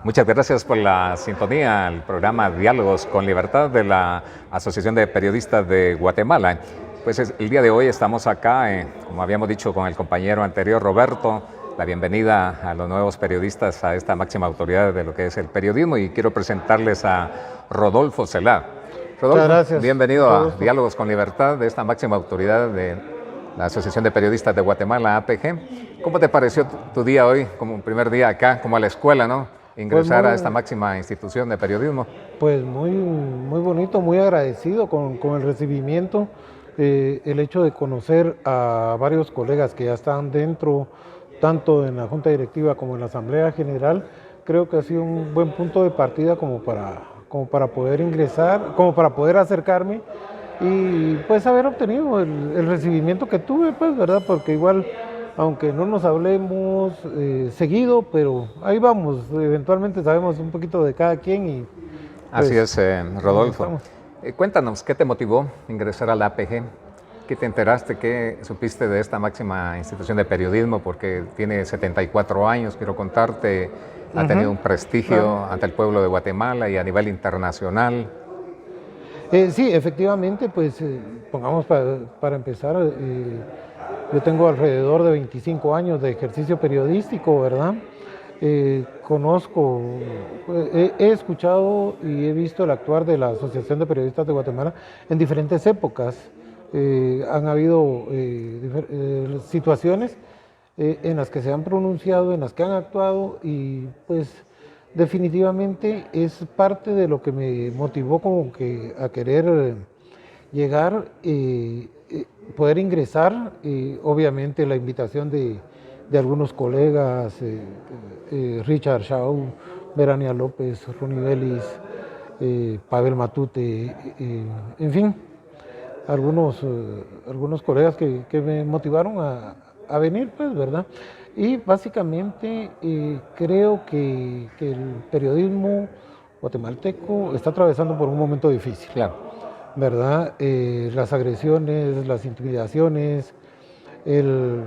Muchas gracias por la sintonía al programa Diálogos con Libertad de la Asociación de Periodistas de Guatemala. Pues el día de hoy estamos acá, como habíamos dicho con el compañero anterior, Roberto, la bienvenida a los nuevos periodistas a esta máxima autoridad de lo que es el periodismo, y quiero presentarles a Rodolfo Celá. Muchas Rodolfo, gracias. bienvenido Mucho a gusto. Diálogos con Libertad de esta máxima autoridad de la Asociación de Periodistas de Guatemala, APG. ¿Cómo te pareció tu día hoy, como primer día acá, como a la escuela, ¿no? Pues Ingresar a esta muy, máxima institución de periodismo. pues muy bonito, muy agradecido con el recibimiento, el hecho de conocer a varios colegas que ya están dentro, tanto en la Junta Directiva como en la Asamblea General. Creo que ha sido un buen punto de partida como para poder ingresar, como para poder acercarme y pues haber obtenido el recibimiento que tuve, pues, ¿verdad? Porque igual, aunque no nos hablemos seguido, pero ahí vamos, eventualmente sabemos un poquito de cada quien y Así pues es, ahí Rodolfo. estamos. Cuéntanos, ¿qué te motivó a ingresar a la APG? ¿Qué te enteraste? ¿Qué supiste de esta máxima institución de periodismo? Porque tiene 74 años, quiero contarte, ha tenido Ujú, un prestigio claro. ante el pueblo de Guatemala y a nivel internacional. Sí, efectivamente, pues pongamos para empezar, yo tengo alrededor de 25 años de ejercicio periodístico, ¿verdad? Conozco, he escuchado y he visto el actuar de la Asociación de Periodistas de Guatemala en diferentes épocas. Han habido situaciones en las que se han pronunciado, en las que han actuado y pues definitivamente es parte de lo que me motivó como que a querer llegar, poder ingresar, obviamente la invitación de algunos colegas, Richard Shaw, Verania López, Ronnie Vélez, Pavel Matute, en fin, algunos colegas que me motivaron a venir, pues, ¿verdad? Y básicamente creo que el periodismo guatemalteco está atravesando por un momento difícil, Claro. ¿verdad? Las agresiones, las intimidaciones, el-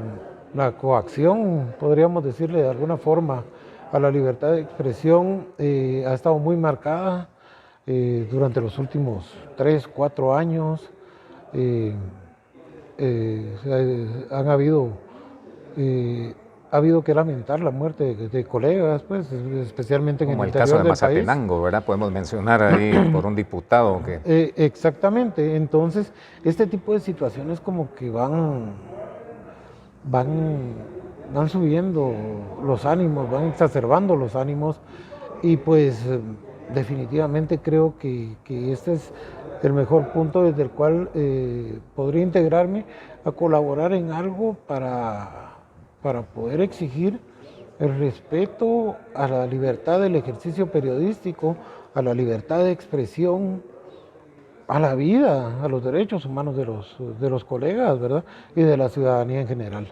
la coacción, podríamos decirle de alguna forma, a la libertad de expresión ha estado muy marcada durante los últimos 3, 4 años. eh, Han habido, ha habido que lamentar la muerte de colegas, pues, especialmente en el Como el caso interior de del país. Mazatenango, ¿verdad? Podemos mencionar ahí por un diputado que... Exactamente, entonces este tipo de situaciones como que van, van subiendo los ánimos, van exacerbando los ánimos y pues definitivamente creo que este es el mejor punto desde el cual podría integrarme a colaborar en algo para poder exigir el respeto a la libertad del ejercicio periodístico, a la libertad de expresión, a la vida, a los derechos humanos de los colegas, ¿verdad? Y de la ciudadanía en general.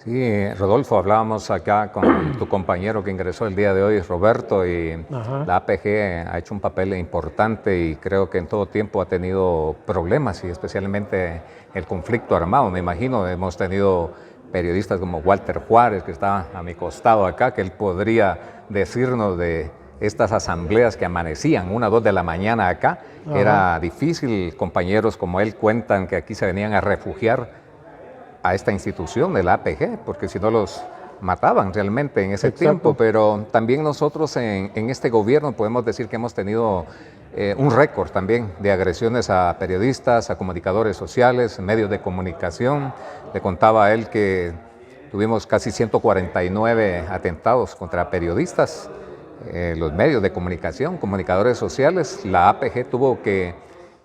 Sí, Rodolfo, hablábamos acá con tu compañero que ingresó el día de hoy, Roberto, y Ajá, la APG ha hecho un papel importante y creo que en todo tiempo ha tenido problemas y especialmente el conflicto armado. Me imagino, hemos tenido periodistas como Walter Juárez, que está a mi costado acá, que él podría decirnos de estas asambleas que amanecían 1 o 2 de la mañana acá, que ajá, era difícil. Compañeros como él cuentan que aquí se venían a refugiar a esta institución de la APG, porque si no los mataban realmente en ese tiempo. exacto. Pero también nosotros en este gobierno podemos decir que hemos tenido un récord también de agresiones a periodistas, a comunicadores sociales, medios de comunicación. Le contaba a él que tuvimos casi 149 atentados contra periodistas, los medios de comunicación, comunicadores sociales. La APG tuvo que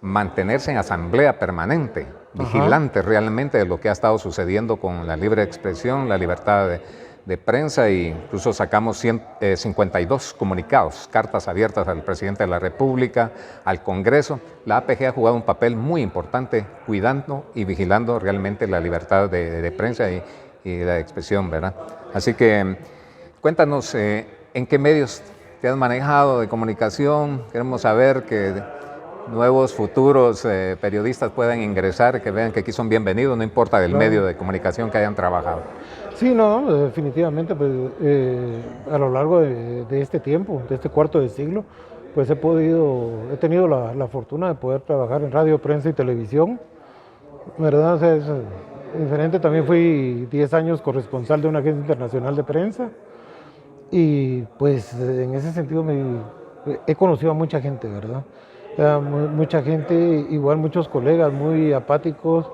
mantenerse en asamblea permanente, Ajá, vigilante realmente de lo que ha estado sucediendo con la libre expresión, la libertad de prensa, e incluso sacamos 52 comunicados, cartas abiertas al presidente de la República, al Congreso. La APG ha jugado un papel muy importante cuidando y vigilando realmente la libertad de prensa y la expresión, ¿verdad? Así que cuéntanos en qué medios te has manejado de comunicación. Queremos saber que nuevos futuros periodistas puedan ingresar, que vean que aquí son bienvenidos, no importa del medio de comunicación que hayan trabajado. Sí, no, definitivamente, pues, a lo largo de este tiempo, de este cuarto de siglo, pues he tenido la fortuna de poder trabajar en radio, prensa y televisión, ¿verdad? O sea, es diferente. También fui 10 años corresponsal de una agencia internacional de prensa y pues en ese sentido he conocido a mucha gente, ¿verdad? Mucha gente, igual muchos colegas muy apáticos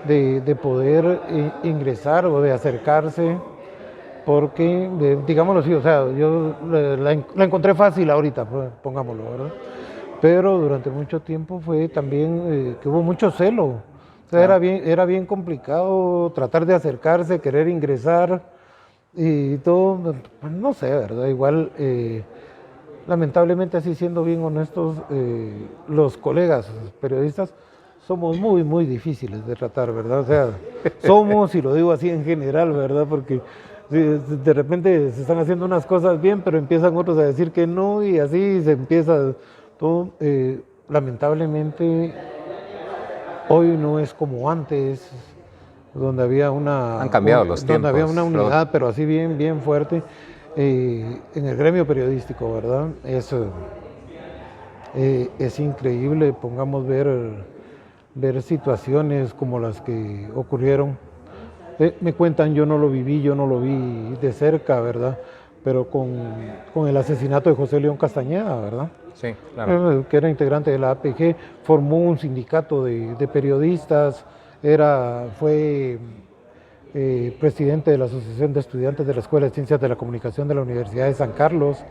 de poder ingresar o de acercarse, porque, digámoslo así, o sea, yo la encontré fácil ahorita, pues, pongámoslo, ¿verdad? Pero durante mucho tiempo fue también que hubo mucho celo. O sea, era bien complicado tratar de acercarse, querer ingresar y todo, pues, no sé, ¿verdad? Igual, lamentablemente, así siendo bien honestos, los colegas periodistas somos muy, muy difíciles de tratar, ¿verdad? O sea, somos, y lo digo así en general, ¿verdad? Porque de repente se están haciendo unas cosas bien, pero empiezan otros a decir que no, y así se empieza todo. Lamentablemente, hoy no es como antes, donde había Han cambiado los tiempos. donde había una unidad, pero así bien, bien fuerte, en el gremio periodístico, ¿verdad? Es increíble, pongamos, ver situaciones como las que ocurrieron. Me cuentan, yo no lo viví, yo no lo vi de cerca, ¿verdad? Pero con el asesinato de José León Castañeda, ¿verdad? Sí, claro. Que era integrante de la APG, formó un sindicato de periodistas, fue presidente de la Asociación de Estudiantes de la Escuela de Ciencias de la Comunicación de la Universidad de San Carlos.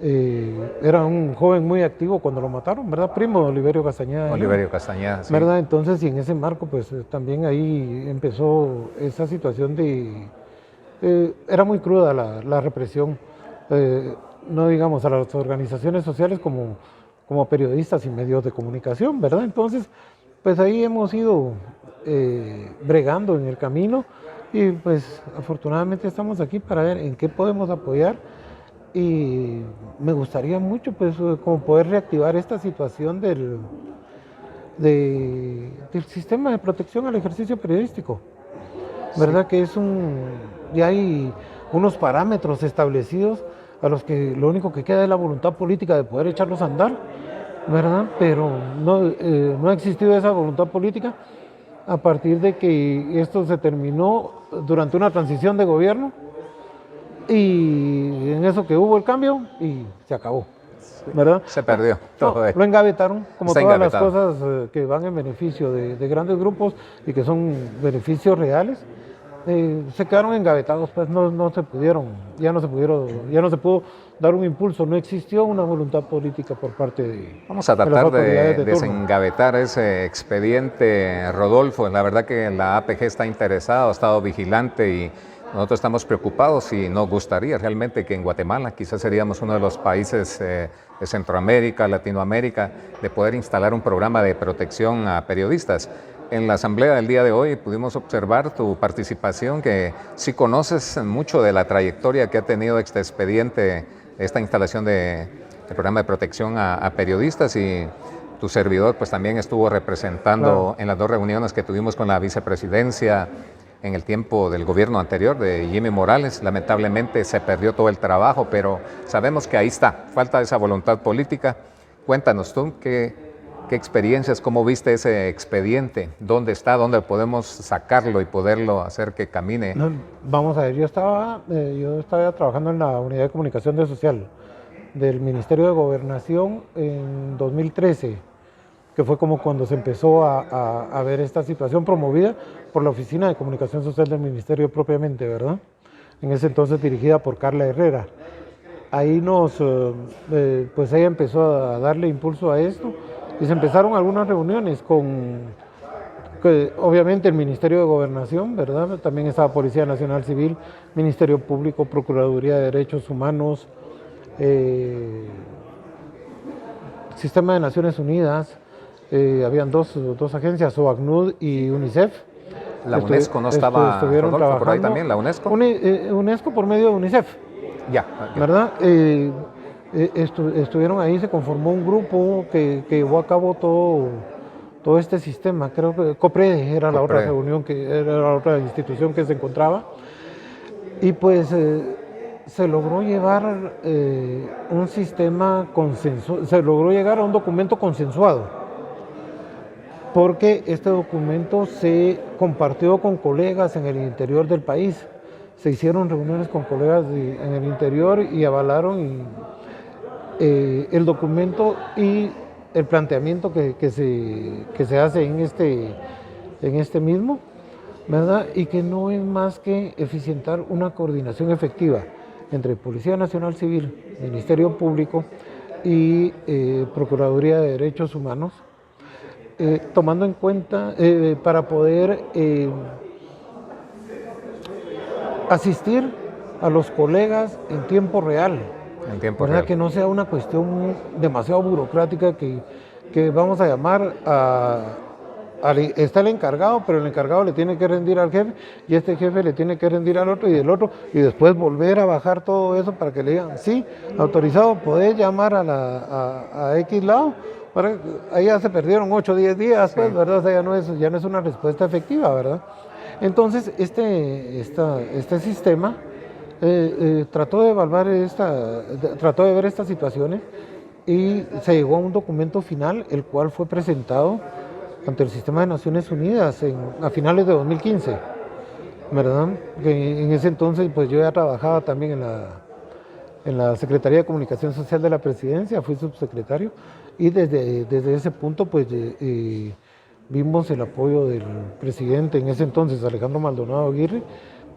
Era un joven muy activo cuando lo mataron, ¿verdad? Primo de Oliverio Castañeda. Oliverio Castañeda, sí. ¿Verdad? Entonces, y en ese marco, pues también ahí empezó esa situación era muy cruda la represión, no digamos a las organizaciones sociales como periodistas y medios de comunicación, ¿verdad? Entonces, pues ahí hemos ido bregando en el camino y pues afortunadamente estamos aquí para ver en qué podemos apoyar. Y me gustaría mucho, pues, como poder reactivar esta situación del sistema de protección al ejercicio periodístico, ¿verdad? Sí. Ya hay unos parámetros establecidos a los que lo único que queda es la voluntad política de poder echarlos a andar, ¿verdad? Pero no ha existido esa voluntad política a partir de que esto se terminó durante una transición de gobierno. Y en eso que hubo el cambio y se acabó, ¿verdad? Se perdió todo. Lo engavetaron, como todas las cosas que van en beneficio de grandes grupos y que son beneficios reales, se quedaron engavetados, pues no se ya no se pudo dar un impulso, no existió una voluntad política por parte de Vamos a tratar de desengavetar ese expediente, Rodolfo. La verdad que la APG está interesada, ha estado vigilante y nosotros estamos preocupados y nos gustaría realmente que en Guatemala, quizás seríamos uno de los países de Centroamérica, Latinoamérica, de poder instalar un programa de protección a periodistas. En la asamblea del día de hoy pudimos observar tu participación, que sí conoces mucho de la trayectoria que ha tenido este expediente, esta instalación de programa de protección a periodistas, y tu servidor pues también estuvo representando en las dos reuniones que tuvimos con la vicepresidencia en el tiempo del gobierno anterior de Jimmy Morales. Lamentablemente se perdió todo el trabajo, pero sabemos que ahí está, falta esa voluntad política. Cuéntanos tú, ¿qué experiencias, cómo viste ese expediente? ¿Dónde está? ¿Dónde podemos sacarlo y poderlo hacer que camine? Vamos a ver, yo estaba trabajando en la Unidad de Comunicación Social del Ministerio de Gobernación en 2013, que fue como cuando se empezó a ver esta situación promovida por la Oficina de Comunicación Social del Ministerio propiamente, ¿verdad? En ese entonces dirigida por Carla Herrera. Ahí pues ella empezó a darle impulso a esto y se empezaron algunas reuniones obviamente el Ministerio de Gobernación, ¿verdad? También estaba Policía Nacional Civil, Ministerio Público, Procuraduría de Derechos Humanos, Sistema de Naciones Unidas. Habían dos agencias, OACNUD y UNICEF. La UNESCO no estaba, Rodolfo, por ahí también, la UNESCO. UNESCO por medio de UNICEF. Ya. ¿Verdad? estuvieron ahí, se conformó un grupo que llevó a cabo todo este sistema. Creo que COPRED era la otra reunión, que era la otra institución que se encontraba. Y pues se logró llevar un sistema consensuado, se logró llegar a un documento consensuado, porque este documento se compartió con colegas en el interior del país. Se hicieron reuniones con colegas en el interior y avalaron el documento y el planteamiento que se hace en este mismo, ¿verdad? Y que no es más que eficientar una coordinación efectiva entre Policía Nacional Civil, Ministerio Público y Procuraduría de Derechos Humanos, tomando en cuenta para poder asistir a los colegas en tiempo real. En tiempo real. Que no sea una cuestión demasiado burocrática que vamos a llamar está el encargado, pero el encargado le tiene que rendir al jefe y este jefe le tiene que rendir al otro y del otro, y después volver a bajar todo eso para que le digan, sí, autorizado, podés llamar a X lado. Ahí ya se perdieron 8 o 10 días, pues, sí. ¿Verdad? O sea, ya no es una respuesta efectiva, ¿verdad? Entonces, este sistema trató de evaluar trató de ver estas situaciones y se llegó a un documento final, el cual fue presentado ante el Sistema de Naciones Unidas a finales de 2015, ¿verdad? Que en ese entonces pues yo ya trabajaba también en la Secretaría de Comunicación Social de la Presidencia, fui subsecretario, y desde ese punto pues vimos el apoyo del presidente en ese entonces, Alejandro Maldonado Aguirre,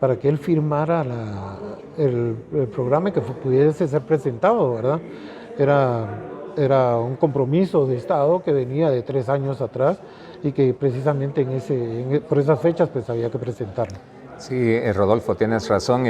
para que él firmara el programa y que pudiese ser presentado, ¿verdad? Era un compromiso de Estado que venía de 3 años atrás y que precisamente por esas fechas pues había que presentarlo. Sí, Rodolfo, tienes razón.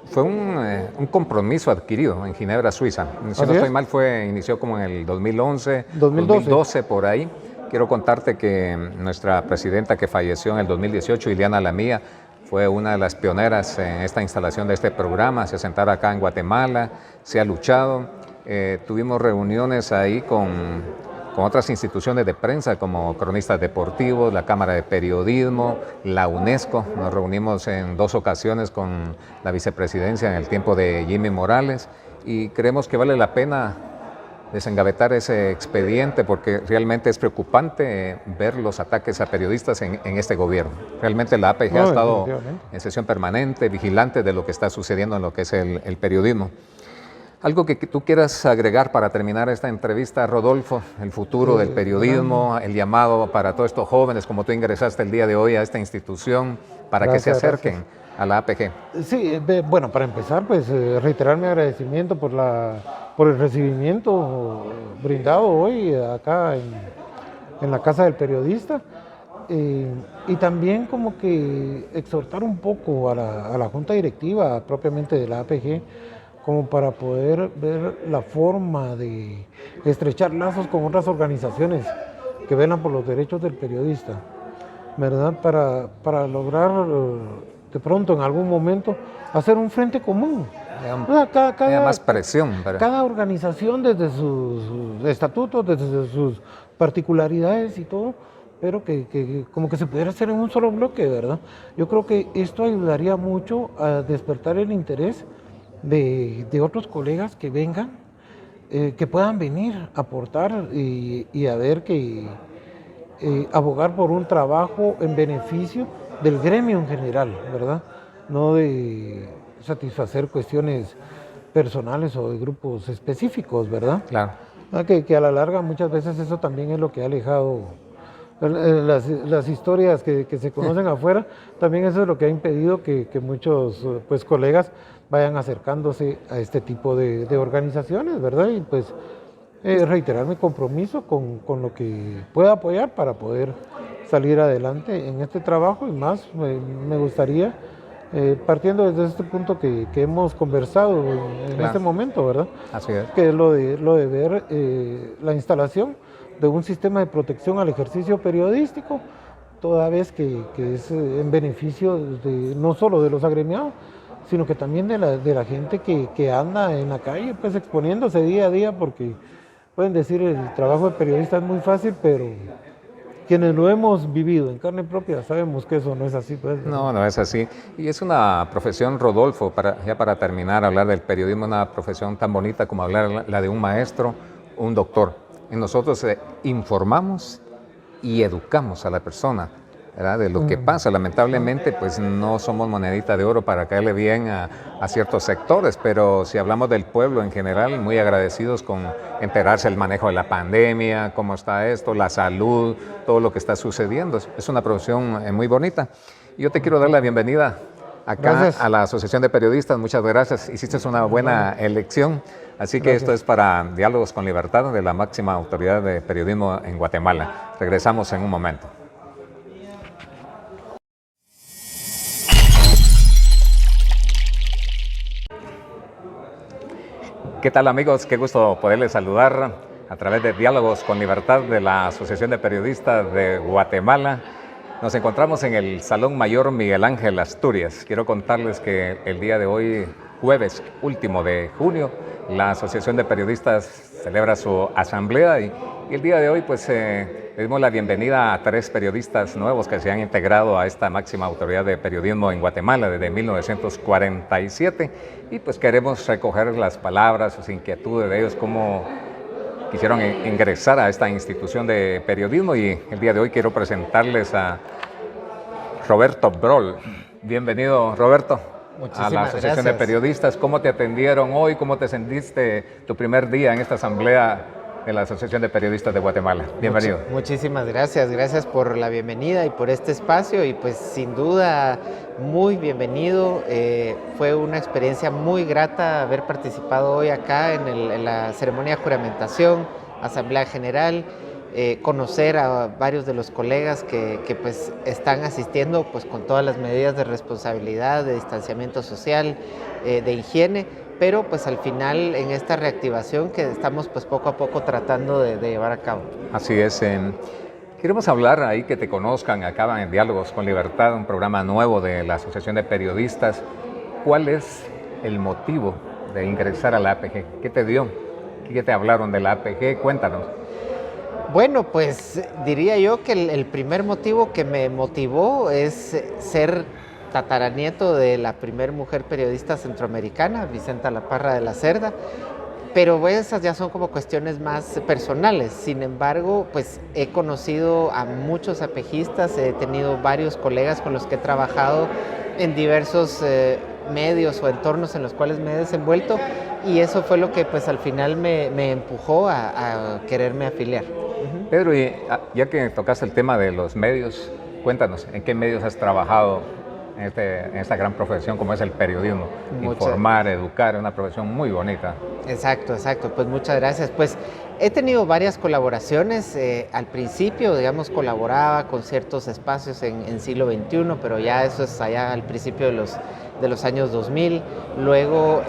Fue un compromiso adquirido en Ginebra, Suiza. Si no estoy mal, inició como en el 2011, 2012 por ahí. Quiero contarte que nuestra presidenta que falleció en el 2018, Ileana Lamía, fue una de las pioneras en esta instalación de este programa. Se sentara acá en Guatemala, se ha luchado. Tuvimos reuniones ahí con otras instituciones de prensa como Cronistas Deportivos, la Cámara de Periodismo, la UNESCO. Nos reunimos en 2 ocasiones con la vicepresidencia en el tiempo de Jimmy Morales y creemos que vale la pena desengavetar ese expediente porque realmente es preocupante ver los ataques a periodistas en este gobierno. Realmente la APG ha estado en sesión permanente, vigilante de lo que está sucediendo en lo que es el periodismo. Algo que tú quieras agregar para terminar esta entrevista, Rodolfo, el futuro del periodismo, el llamado para todos estos jóvenes, como tú ingresaste el día de hoy a esta institución, para que se acerquen a la APG. Sí, bueno, para empezar, pues reiterar mi agradecimiento por el recibimiento brindado hoy acá en la Casa del Periodista, y también como que exhortar un poco a la Junta Directiva propiamente de la APG, como para poder ver la forma de estrechar lazos con otras organizaciones que velan por los derechos del periodista, ¿verdad? Para lograr de pronto en algún momento hacer un frente común. Más presión. Cada organización desde sus estatutos, desde sus particularidades y todo, pero que como que se pudiera hacer en un solo bloque, ¿verdad? Yo creo que esto ayudaría mucho a despertar el interés de otros colegas que vengan, que puedan venir a aportar y a ver abogar por un trabajo en beneficio del gremio en general, ¿verdad? No de satisfacer cuestiones personales o de grupos específicos, ¿verdad? Claro. Que a la larga muchas veces eso también es lo que ha alejado las historias que se conocen afuera, también eso es lo que ha impedido que muchos pues colegas vayan acercándose a este tipo de organizaciones, ¿verdad? Y pues reiterar mi compromiso con lo que pueda apoyar para poder salir adelante en este trabajo, y más me gustaría, partiendo desde este punto que hemos conversado en este momento, ¿verdad? Así es. Que es lo de ver la instalación de un sistema de protección al ejercicio periodístico, toda vez que es en beneficio no solo de los agremiados, sino que también de la gente que anda en la calle, pues exponiéndose día a día, porque pueden decir el trabajo de periodista es muy fácil, pero quienes lo hemos vivido en carne propia sabemos que eso no es así, pues, ¿verdad? No, no es así. Y es una profesión, Rodolfo, ya para terminar, hablar del periodismo, una profesión tan bonita como hablar la de un maestro, un doctor. Y nosotros informamos y educamos a la persona, ¿verdad? De lo que pasa. Lamentablemente, pues no somos monedita de oro para caerle bien a ciertos sectores, pero si hablamos del pueblo en general, muy agradecidos con enterarse del manejo de la pandemia, cómo está esto, la salud, todo lo que está sucediendo. Es una profesión muy bonita. Yo te quiero dar la bienvenida acá Gracias. a la Asociación de Periodistas. Muchas gracias. Hiciste una buena elección. Así que Gracias. esto es para Diálogos con Libertad de la máxima autoridad de periodismo en Guatemala. Regresamos en un momento. ¿Qué tal, amigos? Qué gusto poderles saludar a través de Diálogos con Libertad de la Asociación de Periodistas de Guatemala. Nos encontramos en el Salón Mayor Miguel Ángel Asturias. Quiero contarles que el día de hoy, jueves último de junio, la Asociación de Periodistas celebra su asamblea y el día de hoy pues le dimos la bienvenida a 3 periodistas nuevos que se han integrado a esta máxima autoridad de periodismo en Guatemala desde 1947 y pues queremos recoger las palabras, sus inquietudes de ellos, cómo quisieron ingresar a esta institución de periodismo y el día de hoy quiero presentarles a Roberto Broll. Bienvenido, Roberto, a la Asociación de Periodistas. ¿Cómo te atendieron hoy? ¿Cómo te sentiste tu primer día en esta asamblea de la Asociación de Periodistas de Guatemala? Bienvenido. Muchísimas gracias por la bienvenida y por este espacio y pues sin duda muy bienvenido. Fue una experiencia muy grata haber participado hoy acá en la ceremonia de juramentación, Asamblea General, conocer a varios de los colegas que pues están asistiendo pues con todas las medidas de responsabilidad, de distanciamiento social, de higiene, pero pues al final en esta reactivación que estamos pues poco a poco tratando de llevar a cabo. Así es. Queremos hablar ahí que te conozcan acá en Diálogos con Libertad, un programa nuevo de la Asociación de Periodistas. ¿Cuál es el motivo de ingresar a la APG? ¿Qué te dio? ¿Qué te hablaron de la APG? Cuéntanos. Bueno, pues diría yo que el primer motivo que me motivó es ser tataranieto de la primer mujer periodista centroamericana, Vicenta La Parra de la Cerda, pero esas ya son como cuestiones más personales. Sin embargo, pues he conocido a muchos apejistas, he tenido varios colegas con los que he trabajado en diversos medios o entornos en los cuales me he desenvuelto y eso fue lo que pues al final me empujó a quererme afiliar. Pedro, y ya que tocaste el tema de los medios, cuéntanos, ¿en qué medios has trabajado en esta gran profesión como es el periodismo? Informar, educar, es una profesión muy bonita. Exacto, pues muchas gracias. Pues he tenido varias colaboraciones. Al principio, digamos, colaboraba con ciertos espacios en siglo XXI, pero ya eso es allá al principio de los años 2000. Luego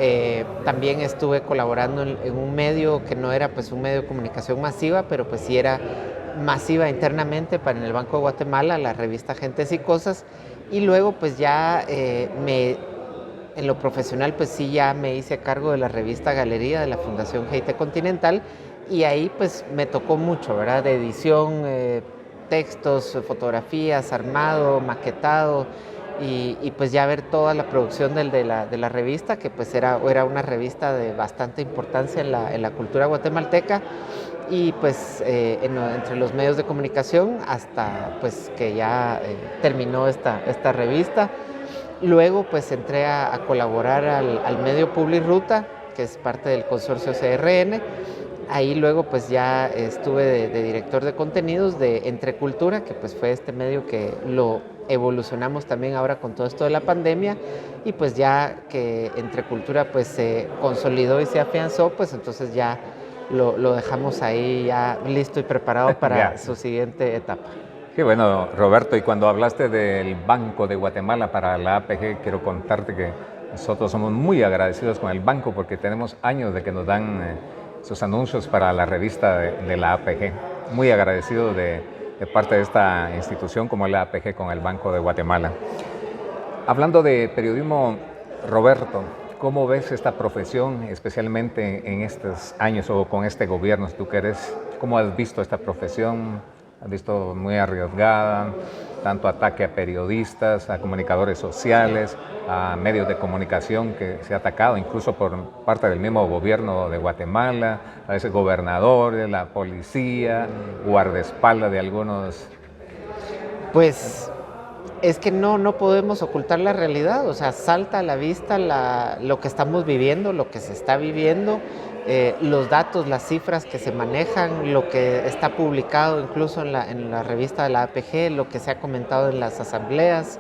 también estuve colaborando en un medio que no era pues un medio de comunicación masiva, pero pues sí era masiva internamente para en el Banco de Guatemala, la revista Gentes y Cosas. Y luego pues ya en lo profesional pues sí ya me hice cargo de la revista Galería de la Fundación GIT Continental y ahí pues me tocó mucho, ¿verdad? De edición, textos, fotografías, armado, maquetado y pues ya ver toda la producción de la revista, que pues era una revista de bastante importancia en la cultura guatemalteca y pues entre los medios de comunicación hasta pues que ya terminó esta revista. Luego pues entré a colaborar al medio Publiruta, que es parte del consorcio CRN. Ahí luego pues ya estuve de director de contenidos de Entre Cultura, que pues fue este medio que lo evolucionamos también ahora con todo esto de la pandemia y pues ya que Entre Cultura pues se consolidó y se afianzó, pues entonces ya lo dejamos ahí ya listo y preparado para su siguiente etapa. Qué bueno, Roberto, y cuando hablaste del Banco de Guatemala para la APG, quiero contarte que nosotros somos muy agradecidos con el banco porque tenemos años de que nos dan sus anuncios para la revista de la APG. Muy agradecido de parte de esta institución como es la APG con el Banco de Guatemala. Hablando de periodismo, Roberto, ¿cómo ves esta profesión, especialmente en estos años o con este gobierno? Tú que eres, ¿cómo has visto esta profesión? ¿Has visto muy arriesgada? Tanto ataque a periodistas, a comunicadores sociales, a medios de comunicación que se ha atacado, incluso por parte del mismo gobierno de Guatemala, a veces gobernadores, la policía, guardaespaldas de algunos. Pues es que no podemos ocultar la realidad, o sea, salta a la vista lo que estamos viviendo, lo que se está viviendo, los datos, las cifras que se manejan, lo que está publicado incluso en la revista de la APG, lo que se ha comentado en las asambleas,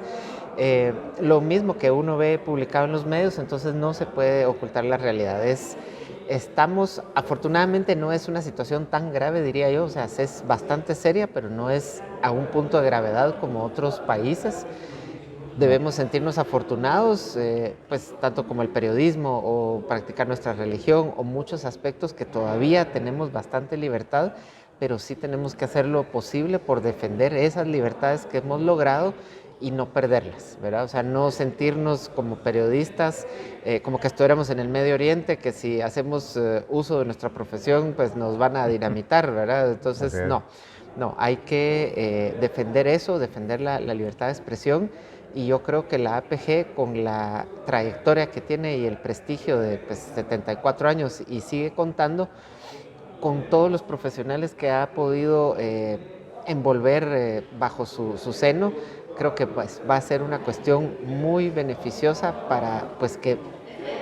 lo mismo que uno ve publicado en los medios, entonces no se puede ocultar la realidad. Afortunadamente no es una situación tan grave, diría yo, o sea, es bastante seria, pero no es a un punto de gravedad como otros países. Debemos sentirnos afortunados, pues tanto como el periodismo o practicar nuestra religión o muchos aspectos que todavía tenemos bastante libertad, pero sí tenemos que hacer lo posible por defender esas libertades que hemos logrado y no perderlas, ¿verdad? O sea, no sentirnos como periodistas como que estuviéramos en el Medio Oriente, que si hacemos uso de nuestra profesión, pues nos van a dinamitar, ¿verdad? Entonces, Okay. no, hay que defender eso, defender la libertad de expresión, y yo creo que la APG, con la trayectoria que tiene y el prestigio de 74 años y sigue contando con todos los profesionales que ha podido envolver bajo su seno, creo que pues, va a ser una cuestión muy beneficiosa para pues, que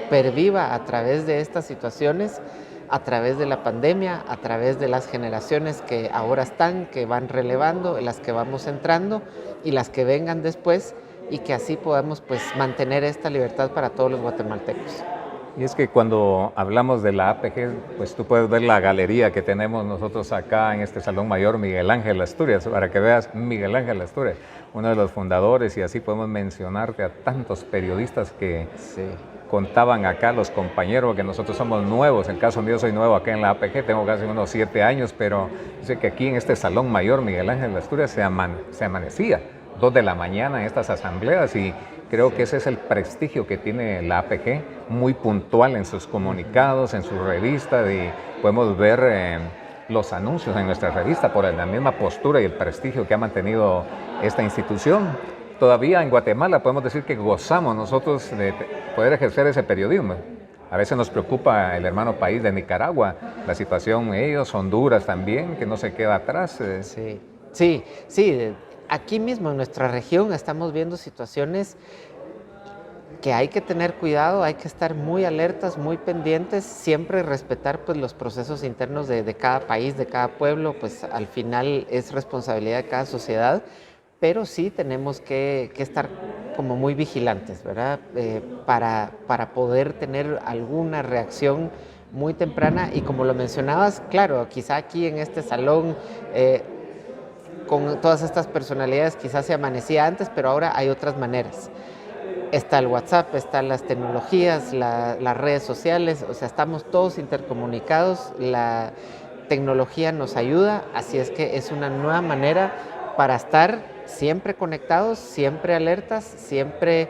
perviva a través de estas situaciones, a través de la pandemia, a través de las generaciones que ahora están, que van relevando, las que vamos entrando y las que vengan después, y que así podamos pues, mantener esta libertad para todos los guatemaltecos. Y es que cuando hablamos de la APG, pues tú puedes ver la galería que tenemos nosotros acá en este Salón Mayor Miguel Ángel Asturias, para que veas Miguel Ángel Asturias, uno de los fundadores, y así podemos mencionarte a tantos periodistas que contaban acá, los compañeros, que nosotros somos nuevos. En el caso mío soy nuevo acá en la APG, tengo casi unos 7 años, pero sé que aquí en este Salón Mayor Miguel Ángel Asturias se amanecía 2 de la mañana en estas asambleas, y creo que ese es el prestigio que tiene la APG, muy puntual en sus comunicados, en su revista, y podemos ver los anuncios en nuestra revista por la misma postura y el prestigio que ha mantenido esta institución. Todavía en Guatemala podemos decir que gozamos nosotros de poder ejercer ese periodismo. A veces nos preocupa el hermano país de Nicaragua, la situación ellos, Honduras también, que no se queda atrás. Sí. Aquí mismo en nuestra región estamos viendo situaciones que hay que tener cuidado, hay que estar muy alertas, muy pendientes, siempre respetar pues, los procesos internos de cada país, de cada pueblo, pues al final es responsabilidad de cada sociedad, pero sí tenemos que estar como muy vigilantes, ¿verdad? Para poder tener alguna reacción muy temprana, y como lo mencionabas, claro, quizá aquí en este salón con todas estas personalidades quizás se amanecía antes, pero ahora hay otras maneras. Está el WhatsApp, están las tecnologías, las redes sociales, o sea, estamos todos intercomunicados, la tecnología nos ayuda, así es que es una nueva manera para estar siempre conectados, siempre alertas, siempre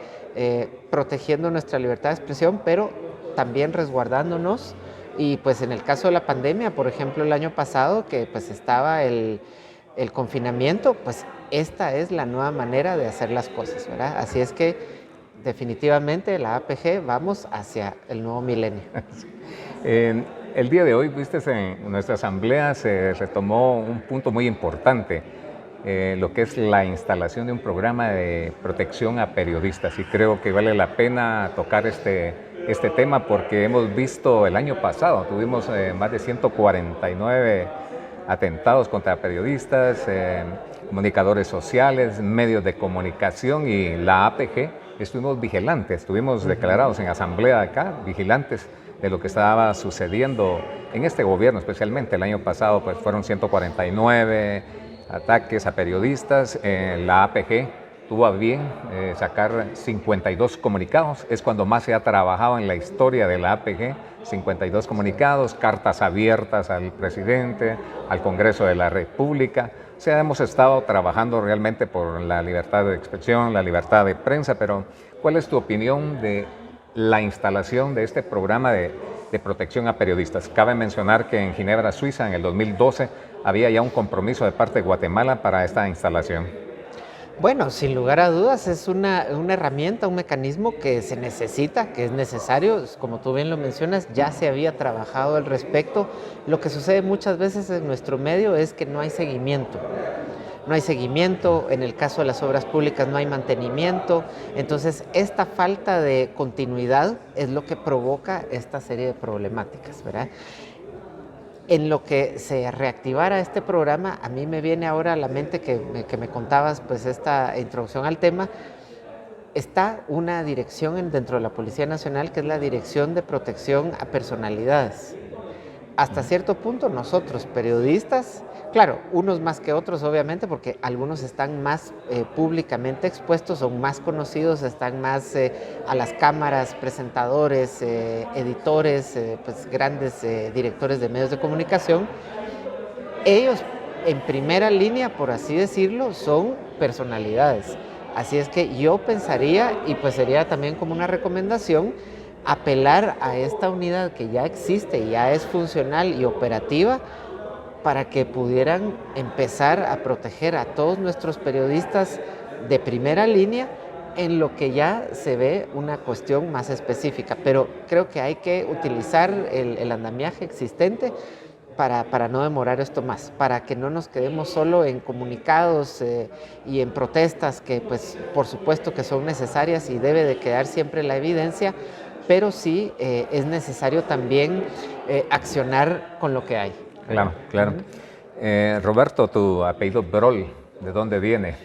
protegiendo nuestra libertad de expresión, pero también resguardándonos. Y pues en el caso de la pandemia, por ejemplo, el año pasado, que pues estaba el confinamiento, pues esta es la nueva manera de hacer las cosas, ¿verdad? Así es que definitivamente la APG vamos hacia el nuevo milenio. El día de hoy, viste, en nuestra asamblea se retomó un punto muy importante, lo que es la instalación de un programa de protección a periodistas, y creo que vale la pena tocar este tema porque hemos visto el año pasado, tuvimos más de 149 atentados contra periodistas, comunicadores sociales, medios de comunicación, y la APG estuvimos vigilantes, estuvimos declarados en asamblea acá, vigilantes de lo que estaba sucediendo en este gobierno, especialmente el año pasado, pues fueron 149 ataques a periodistas. La APG tuvo a bien sacar 52 comunicados, es cuando más se ha trabajado en la historia de la APG, 52 comunicados, cartas abiertas al presidente, al Congreso de la República. O sea, hemos estado trabajando realmente por la libertad de expresión, la libertad de prensa, pero ¿cuál es tu opinión de la instalación de este programa de protección a periodistas. Cabe mencionar que en Ginebra, Suiza, en el 2012, había ya un compromiso de parte de Guatemala para esta instalación. Bueno, sin lugar a dudas es una herramienta, un mecanismo que se necesita, que es necesario, como tú bien lo mencionas, ya se había trabajado al respecto. Lo que sucede muchas veces en nuestro medio es que no hay seguimiento. No hay seguimiento, en el caso de las obras públicas no hay mantenimiento, entonces esta falta de continuidad es lo que provoca esta serie de problemáticas, ¿verdad? En lo que se reactivara este programa, a mí me viene ahora a la mente que me contabas pues esta introducción al tema, está una dirección dentro de la Policía Nacional que es la Dirección de Protección a Personalidades. Hasta cierto punto nosotros, periodistas, claro, unos más que otros obviamente, porque algunos están más públicamente expuestos, son más conocidos, están más a las cámaras, presentadores, editores, pues grandes directores de medios de comunicación. Ellos en primera línea, por así decirlo, son personalidades. Así es que yo pensaría, y pues sería también como una recomendación, apelar a esta unidad que ya existe, ya es funcional y operativa, para que pudieran empezar a proteger a todos nuestros periodistas de primera línea en lo que ya se ve una cuestión más específica. Pero creo que hay que utilizar el andamiaje existente para no demorar esto más, para que no nos quedemos solo en comunicados y en protestas que pues por supuesto que son necesarias y debe de quedar siempre la evidencia, pero sí es necesario también accionar con lo que hay. Claro, claro. Roberto, tu apellido Brol, ¿de dónde viene?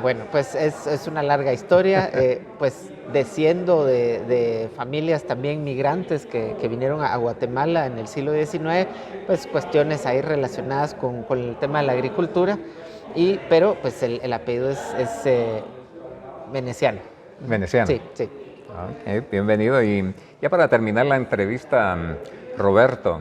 Bueno, pues es una larga historia, pues desciendo de familias también migrantes que vinieron a Guatemala en el siglo XIX, pues cuestiones ahí relacionadas con el tema de la agricultura, pero pues el apellido es veneciano. Veneciano. Sí, sí. Okay, bienvenido. Y ya para terminar la entrevista, Roberto,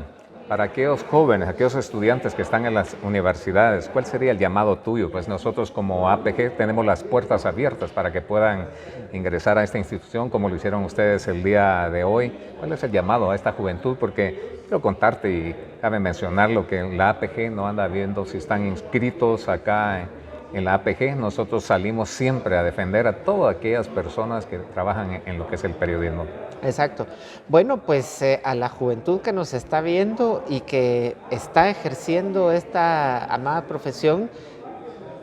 para aquellos jóvenes, aquellos estudiantes que están en las universidades, ¿cuál sería el llamado tuyo? Pues nosotros como APG tenemos las puertas abiertas para que puedan ingresar a esta institución como lo hicieron ustedes el día de hoy. ¿Cuál es el llamado a esta juventud? Porque quiero contarte y cabe mencionar lo que la APG no anda viendo si están inscritos acá en la APG. Nosotros salimos siempre a defender a todas aquellas personas que trabajan en lo que es el periodismo. Exacto. Bueno, pues a la juventud que nos está viendo y que está ejerciendo esta amada profesión,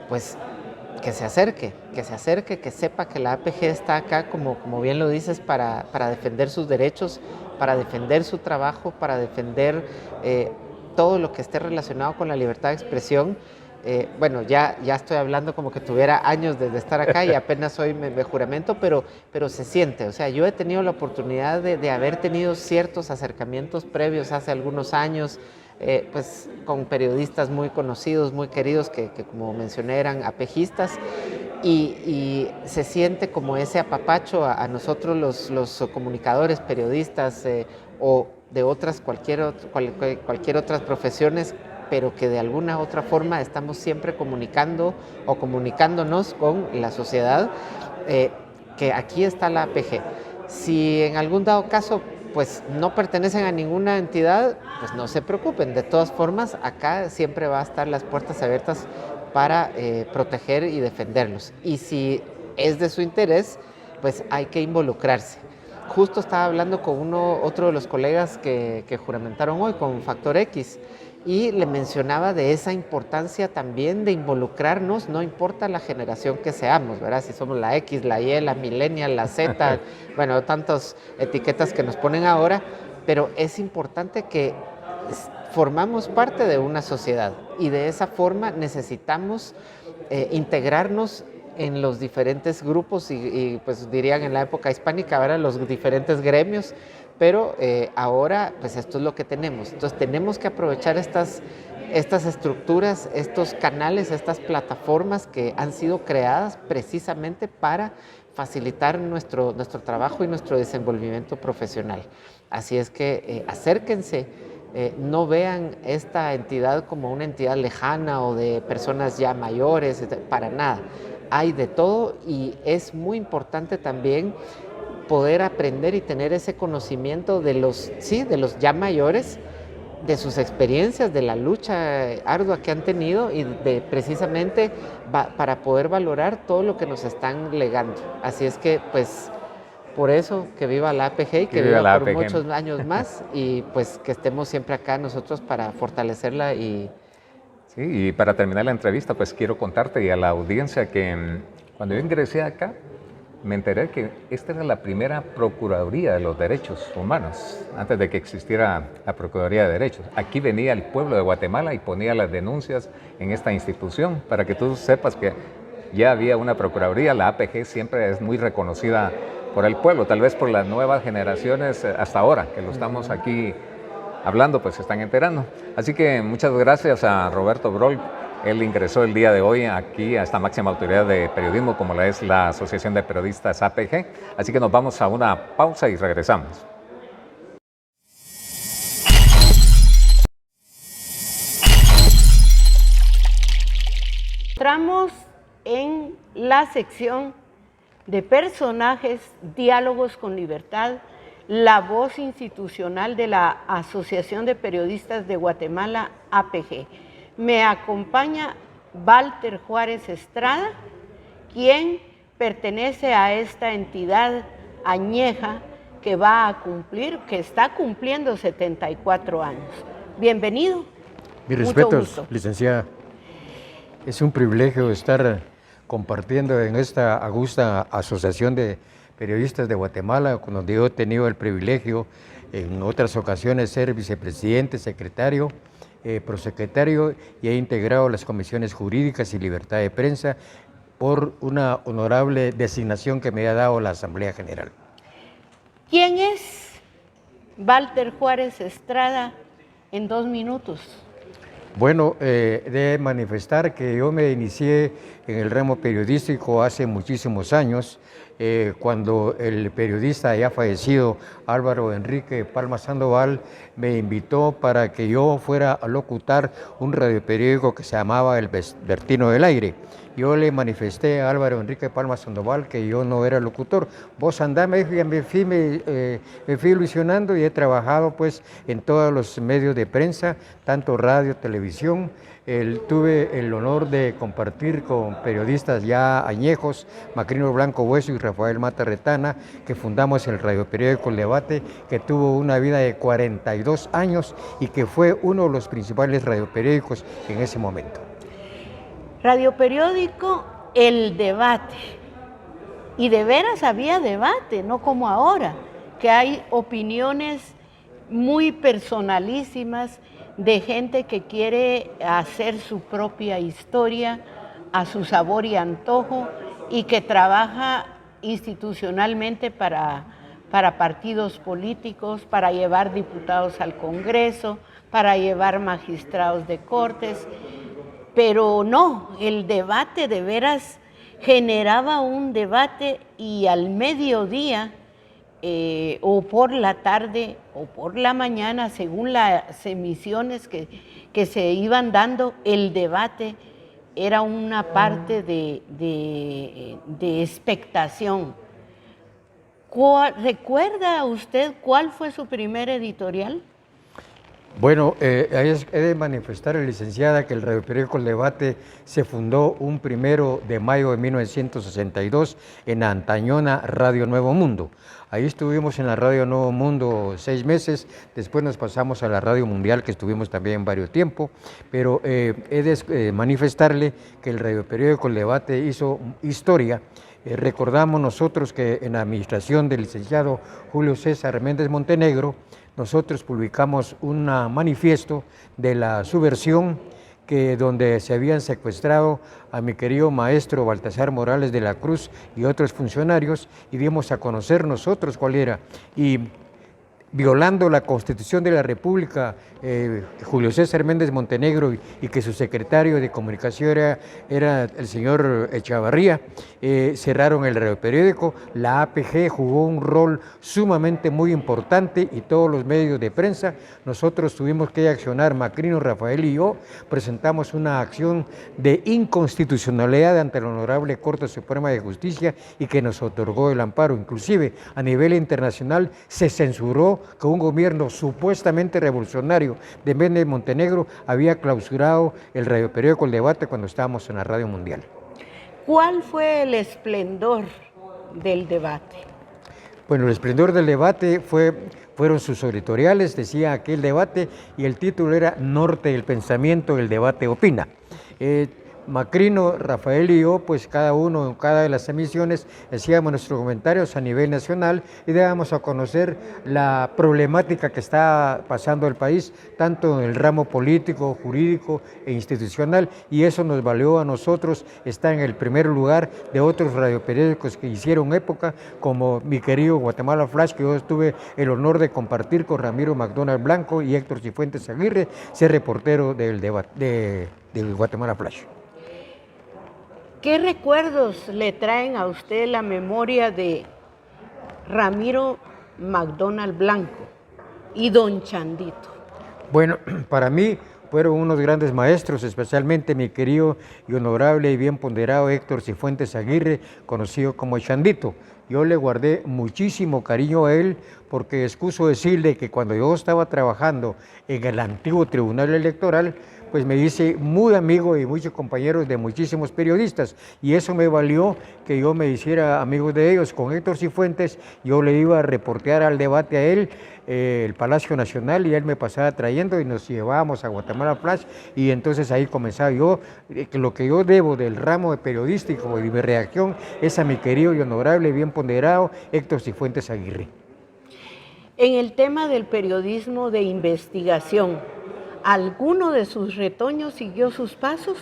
pues que se acerque, que sepa que la APG está acá, como bien lo dices, para defender sus derechos, para defender su trabajo, para defender todo lo que esté relacionado con la libertad de expresión. Bueno, ya estoy hablando como que tuviera años de estar acá y apenas hoy me juramento, pero se siente. O sea, yo he tenido la oportunidad de haber tenido ciertos acercamientos previos hace algunos años, pues con periodistas muy conocidos, muy queridos, que como mencioné eran apejistas, y se siente como ese apapacho a nosotros los comunicadores, periodistas o de cualquier otras profesiones, pero que de alguna u otra forma estamos siempre comunicando o comunicándonos con la sociedad, que aquí está la APG. Si en algún dado caso pues no pertenecen a ninguna entidad, pues no se preocupen, de todas formas acá siempre va a estar las puertas abiertas para proteger y defenderlos. Y si es de su interés, pues hay que involucrarse. Justo estaba hablando con otro de los colegas que juramentaron hoy, con Factor X, y le mencionaba de esa importancia también de involucrarnos, no importa la generación que seamos, ¿verdad? Si somos la X, la Y, la Millennial, la Z, bueno, tantas etiquetas que nos ponen ahora, pero es importante que formamos parte de una sociedad y de esa forma necesitamos integrarnos en los diferentes grupos y pues dirían en la época hispánica, ahora los diferentes gremios, pero ahora pues esto es lo que tenemos. Entonces tenemos que aprovechar estas estructuras, estos canales, estas plataformas que han sido creadas precisamente para facilitar nuestro trabajo y nuestro desenvolvimiento profesional. Así es que acérquense, no vean esta entidad como una entidad lejana o de personas ya mayores, para nada. Hay de todo y es muy importante también poder aprender y tener ese conocimiento de los ya mayores, de sus experiencias, de la lucha ardua que han tenido y de precisamente para poder valorar todo lo que nos están legando. Así es que, pues, por eso, que viva la APG y que viva por muchos años más, y pues que estemos siempre acá nosotros para fortalecerla. Sí, y para terminar la entrevista, pues quiero contarte y a la audiencia que cuando yo ingresé acá, me enteré que esta era la primera Procuraduría de los Derechos Humanos, antes de que existiera la Procuraduría de Derechos. Aquí venía el pueblo de Guatemala y ponía las denuncias en esta institución, para que tú sepas que ya había una Procuraduría. La APG siempre es muy reconocida por el pueblo, tal vez por las nuevas generaciones hasta ahora, que lo estamos aquí hablando, pues se están enterando. Así que muchas gracias a Roberto Brol. Él ingresó el día de hoy aquí a esta máxima autoridad de periodismo como la es la Asociación de Periodistas APG. Así que nos vamos a una pausa y regresamos. Entramos en la sección de personajes, diálogos con libertad, la voz institucional de la Asociación de Periodistas de Guatemala, APG. Me acompaña Walter Juárez Estrada, quien pertenece a esta entidad añeja que está cumpliendo 74 años. Bienvenido. Mis respetos, licenciada. Es un privilegio estar compartiendo en esta augusta Asociación de Periodistas de Guatemala, con donde yo he tenido el privilegio en otras ocasiones ser vicepresidente, secretario, prosecretario, y he integrado las comisiones jurídicas y libertad de prensa por una honorable designación que me ha dado la Asamblea General. ¿Quién es Walter Juárez Estrada en 2 minutos? Bueno, de manifestar que yo me inicié en el ramo periodístico hace muchísimos años, cuando el periodista ya fallecido Álvaro Enrique Palma Sandoval me invitó para que yo fuera a locutar un radioperiódico que se llamaba El Vespertino del Aire. Yo le manifesté a Álvaro Enrique Palma Sandoval que yo no era locutor. Vos andá, me fui ilusionando y he trabajado pues en todos los medios de prensa, tanto radio, televisión. Tuve el honor de compartir con periodistas ya añejos, Macrino Blanco Hueso y Rafael Mata Retana, que fundamos el radioperiódico El Debate, que tuvo una vida de 42 años y que fue uno de los principales radioperiódicos en ese momento. Radioperiódico El Debate. Y de veras había debate, no como ahora, que hay opiniones muy personalísimas de gente que quiere hacer su propia historia a su sabor y antojo y que trabaja institucionalmente para partidos políticos, para llevar diputados al Congreso, para llevar magistrados de cortes. Pero no, el debate de veras generaba un debate, y al mediodía o por la tarde o por la mañana, según las emisiones que se iban dando, el debate era una parte de expectación. ¿Recuerda usted cuál fue su primer editorial? Bueno, he de manifestar, licenciada, que el radioperiódico El Debate se fundó un 1 de mayo de 1962 en la antañona Radio Nuevo Mundo. Ahí estuvimos en la Radio Nuevo Mundo 6 meses, después nos pasamos a la Radio Mundial, que estuvimos también varios tiempo, pero he de manifestarle que el radioperiódico El Debate hizo historia. Recordamos nosotros que en la administración del licenciado Julio César Méndez Montenegro, nosotros publicamos un manifiesto de la subversión, donde se habían secuestrado a mi querido maestro Baltasar Morales de la Cruz y otros funcionarios, y dimos a conocer nosotros cuál era. Y violando la Constitución de la República, Julio César Méndez Montenegro, y que su secretario de comunicación era el señor Echavarría, cerraron el radioperiódico. La APG jugó un rol sumamente muy importante y todos los medios de prensa. Nosotros tuvimos que accionar, Macrino, Rafael y yo, presentamos una acción de inconstitucionalidad ante la Honorable Corte Suprema de Justicia y que nos otorgó el amparo. Inclusive a nivel internacional se censuró que un gobierno supuestamente revolucionario de Méndez Montenegro había clausurado el radioperiódico El Debate cuando estábamos en la Radio Mundial. ¿Cuál fue el esplendor del debate? Bueno, el esplendor del debate fueron sus editoriales, decía aquel debate, y el título era Norte del Pensamiento, el debate opina. Macrino, Rafael y yo, pues cada uno en cada de las emisiones hacíamos nuestros comentarios a nivel nacional y dábamos a conocer la problemática que está pasando el país, tanto en el ramo político, jurídico e institucional, y eso nos valió a nosotros estar en el primer lugar de otros radioperiódicos que hicieron época, como mi querido Guatemala Flash, que yo tuve el honor de compartir con Ramiro McDonald Blanco y Héctor Cifuentes Aguirre, ser reportero del Guatemala Flash. ¿Qué recuerdos le traen a usted la memoria de Ramiro McDonald Blanco y don Chandito? Bueno, para mí fueron unos grandes maestros, especialmente mi querido y honorable y bien ponderado Héctor Cifuentes Aguirre, conocido como Chandito. Yo le guardé muchísimo cariño a él porque excuso decirle que cuando yo estaba trabajando en el antiguo Tribunal Electoral, pues me hice muy amigo y muchos compañeros de muchísimos periodistas, y eso me valió que yo me hiciera amigo de ellos. Con Héctor Cifuentes yo le iba a reportear al debate a él, el Palacio Nacional, y él me pasaba trayendo y nos llevábamos a Guatemala Flash, y entonces ahí comenzaba yo. Lo que yo debo del ramo de periodístico y mi reacción es a mi querido y honorable, bien ponderado Héctor Cifuentes Aguirre. En el tema del periodismo de investigación, ¿alguno de sus retoños siguió sus pasos?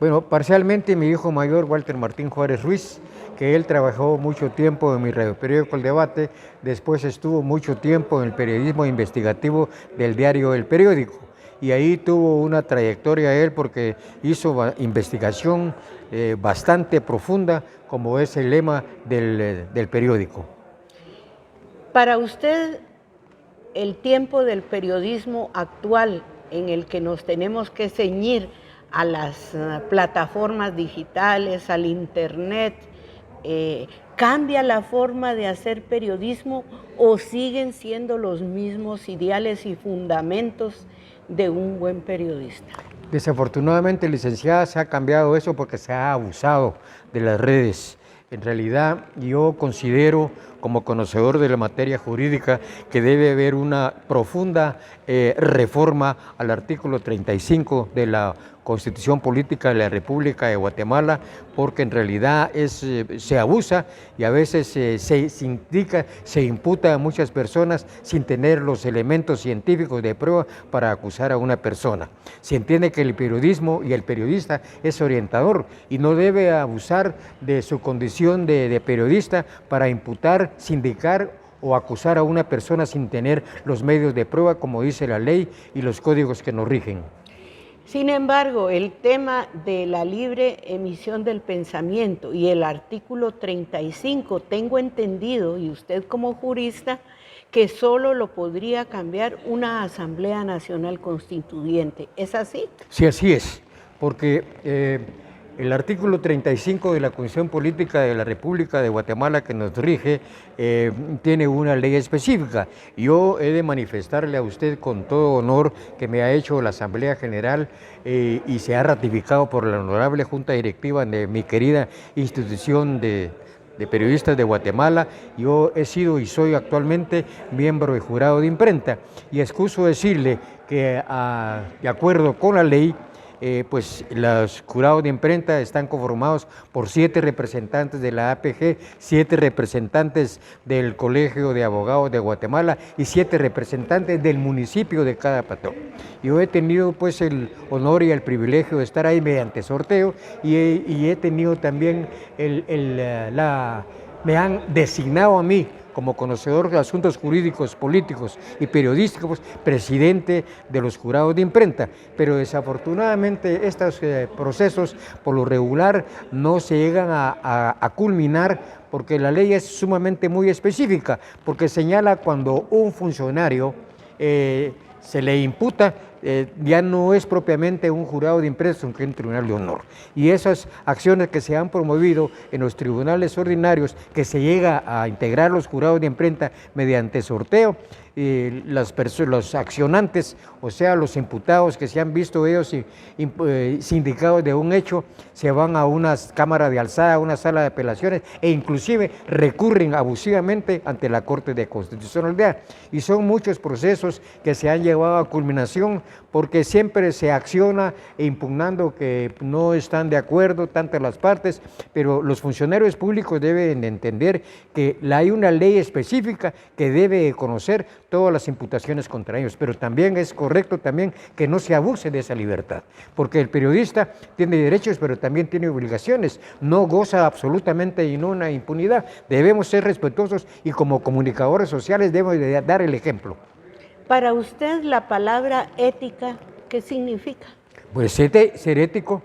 Bueno, parcialmente mi hijo mayor, Walter Martín Juárez Ruiz, que él trabajó mucho tiempo en mi radioperiódico El Debate, después estuvo mucho tiempo en el periodismo investigativo del diario El Periódico, y ahí tuvo una trayectoria él porque hizo investigación bastante profunda, como es el lema del periódico. Para usted, el tiempo del periodismo actual en el que nos tenemos que ceñir a las plataformas digitales, al internet, ¿cambia la forma de hacer periodismo o siguen siendo los mismos ideales y fundamentos de un buen periodista? Desafortunadamente, licenciada, se ha cambiado eso porque se ha abusado de las redes. En realidad, yo considero, como conocedor de la materia jurídica, que debe haber una profunda reforma al artículo 35 de la Constitución Política de la República de Guatemala, porque en realidad se abusa y a veces se imputa a muchas personas sin tener los elementos científicos de prueba para acusar a una persona. Se entiende que el periodismo y el periodista es orientador y no debe abusar de su condición de periodista para imputar, sindicar o acusar a una persona sin tener los medios de prueba, como dice la ley y los códigos que nos rigen. Sin embargo, el tema de la libre emisión del pensamiento y el artículo 35, tengo entendido, y usted como jurista, que solo lo podría cambiar una Asamblea Nacional Constituyente. ¿Es así? Sí, así es, porque el artículo 35 de la Constitución Política de la República de Guatemala que nos rige tiene una ley específica. Yo he de manifestarle a usted con todo honor que me ha hecho la Asamblea General y se ha ratificado por la honorable Junta Directiva de mi querida institución de periodistas de Guatemala. Yo he sido y soy actualmente miembro del jurado de imprenta y excuso decirle que de acuerdo con la ley, pues los jurados de imprenta están conformados por 7 representantes de la APG, 7 representantes del Colegio de Abogados de Guatemala y 7 representantes del municipio de cada patrón. Yo he tenido pues el honor y el privilegio de estar ahí mediante sorteo y he tenido también me han designado a mí como conocedor de asuntos jurídicos, políticos y periodísticos, presidente de los jurados de imprenta. Pero desafortunadamente estos procesos, por lo regular, no se llegan a culminar porque la ley es sumamente muy específica, porque señala cuando un funcionario se le imputa, ya no es propiamente un jurado de imprenta, sino que es un tribunal de honor. Y esas acciones que se han promovido en los tribunales ordinarios, que se llega a integrar los jurados de imprenta mediante sorteo, los accionantes, o sea, los imputados que se han visto ellos sindicados de un hecho, se van a una cámara de alzada, a una sala de apelaciones e inclusive recurren abusivamente ante la Corte de Constitucionalidad. Y son muchos procesos que se han llevado a culminación porque siempre se acciona impugnando que no están de acuerdo tantas las partes, pero los funcionarios públicos deben entender que hay una ley específica que debe conocer todas las imputaciones contra ellos, pero también es correcto también que no se abuse de esa libertad, porque el periodista tiene derechos, pero también tiene obligaciones, no goza absolutamente de ninguna impunidad. Debemos ser respetuosos y como comunicadores sociales debemos de dar el ejemplo. Para usted, la palabra ética, ¿qué significa? Pues ser ético,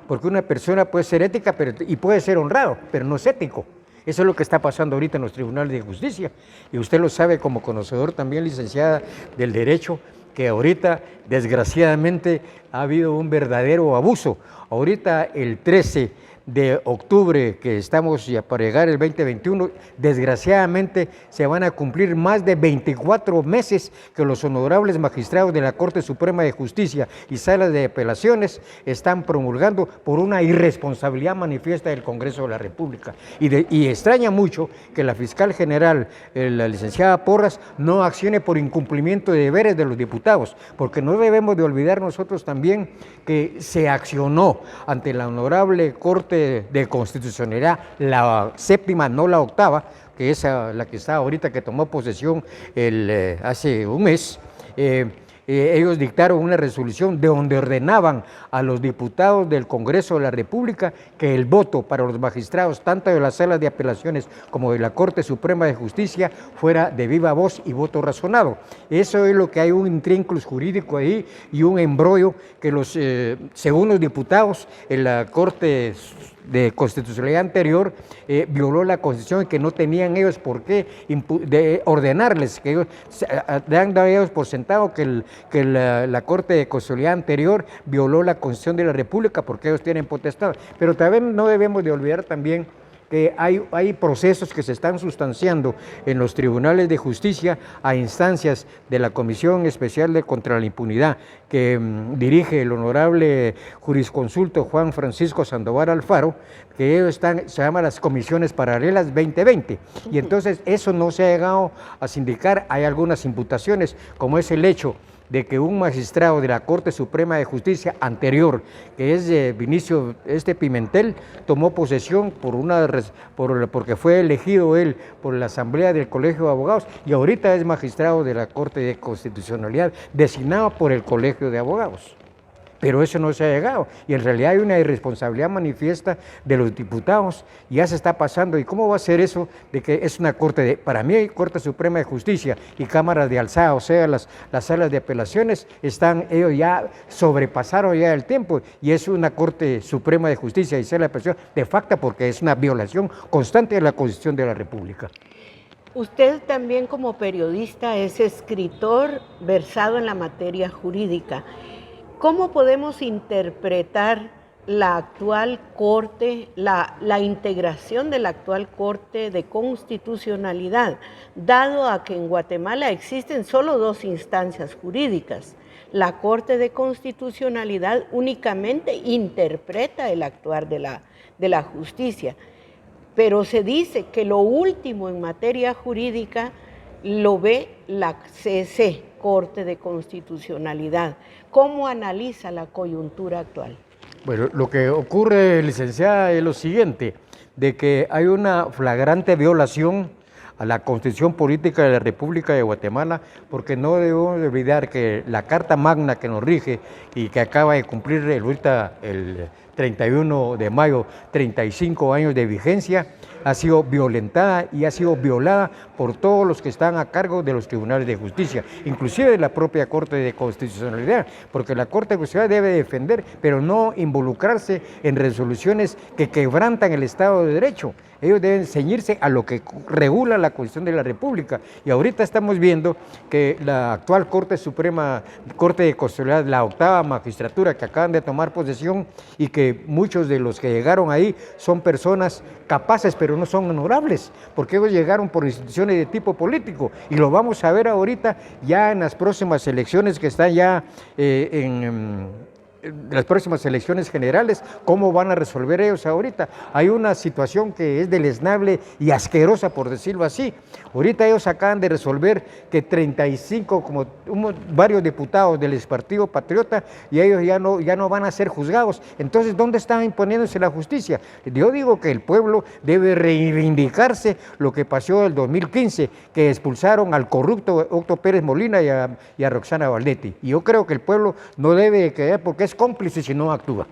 porque una persona puede ser ética y puede ser honrado, pero no es ético. Eso es lo que está pasando ahorita en los tribunales de justicia. Y usted lo sabe como conocedor también, licenciada del derecho, que ahorita, desgraciadamente, ha habido un verdadero abuso. Ahorita, el 13 de octubre, que estamos ya para llegar el 2021, desgraciadamente se van a cumplir más de 24 meses que los honorables magistrados de la Corte Suprema de Justicia y salas de apelaciones están promulgando por una irresponsabilidad manifiesta del Congreso de la República. Y extraña mucho que la fiscal general, la licenciada Porras, no accione por incumplimiento de deberes de los diputados, porque no debemos de olvidar nosotros también que se accionó ante la honorable Corte de Constitucionalidad, la séptima, no la octava, que es la que está ahorita, que tomó posesión hace un mes. Ellos dictaron una resolución de donde ordenaban a los diputados del Congreso de la República que el voto para los magistrados, tanto de las salas de apelaciones como de la Corte Suprema de Justicia, fuera de viva voz y voto razonado. Eso es lo que hay, un intrínculo jurídico ahí y un embrollo que según los diputados en la Corte de Constitucionalidad anterior violó la Constitución y que no tenían ellos por qué ordenarles, que ellos dan a ellos por sentado que la Corte de Constitucionalidad anterior violó la Constitución de la República porque ellos tienen potestad. Pero también no debemos de olvidar también que hay procesos que se están sustanciando en los tribunales de justicia a instancias de la Comisión Especial contra la Impunidad que dirige el honorable jurisconsulto Juan Francisco Sandoval Alfaro, que ellos se llaman las Comisiones Paralelas 2020, y entonces eso no se ha llegado a sindicar. Hay algunas imputaciones, como es el hecho de que un magistrado de la Corte Suprema de anterior, que es Vinicio Pimentel, tomó posesión porque fue elegido él por la Asamblea del Colegio de Abogados y ahorita es magistrado de la Corte de Constitucionalidad, designado por el Colegio de Abogados. Pero eso no se ha llegado y en realidad hay una irresponsabilidad manifiesta de los diputados y ya se está pasando. ¿Y cómo va a ser eso de que es una Corte para mí, Corte Suprema de Justicia y cámaras de alzada, o sea, las salas de apelaciones, ellos ya sobrepasaron ya el tiempo y es una Corte Suprema de Justicia y sala de apelaciones de facto porque es una violación constante de la Constitución de la República. Usted también como periodista es escritor versado en la materia jurídica. ¿Cómo podemos interpretar la actual Corte, la integración de la actual Corte de Constitucionalidad, dado a que en Guatemala existen solo dos instancias jurídicas? La Corte de Constitucionalidad únicamente interpreta el actuar de la justicia, pero se dice que lo último en materia jurídica lo ve la CC, Corte de Constitucionalidad. ¿Cómo analiza la coyuntura actual? Bueno, lo que ocurre, licenciada, es lo siguiente, de que hay una flagrante violación a la Constitución Política de la República de Guatemala, porque no debemos olvidar que la Carta Magna que nos rige y que acaba de cumplir ahorita el 31 de mayo, 35 años de vigencia, ha sido violentada y ha sido violada por todos los que están a cargo de los tribunales de justicia, inclusive de la propia Corte de Constitucionalidad, porque la Corte de Constitucionalidad debe defender, pero no involucrarse en resoluciones que quebrantan el Estado de Derecho. Ellos deben ceñirse a lo que regula la Constitución de la República. Y ahorita estamos viendo que la actual Corte Suprema, Corte de Constitucionalidad, la octava magistratura que acaban de tomar posesión y que muchos de los que llegaron ahí son personas capaces, pero no son honorables, porque ellos llegaron por instituciones de tipo político. Y lo vamos a ver ahorita ya en las próximas elecciones que están ya las próximas elecciones generales, cómo van a resolver ellos ahorita. Hay una situación que es deleznable y asquerosa, por decirlo así. Ahorita ellos acaban de resolver que 35, varios diputados del Partido Patriota, y ellos ya no van a ser juzgados. Entonces, ¿dónde está imponiéndose la justicia? Yo digo que el pueblo debe reivindicarse lo que pasó en el 2015, que expulsaron al corrupto Otto Pérez Molina y a Roxana Valdetti. Y yo creo que el pueblo no debe quedar porque es cómplice si no actúa.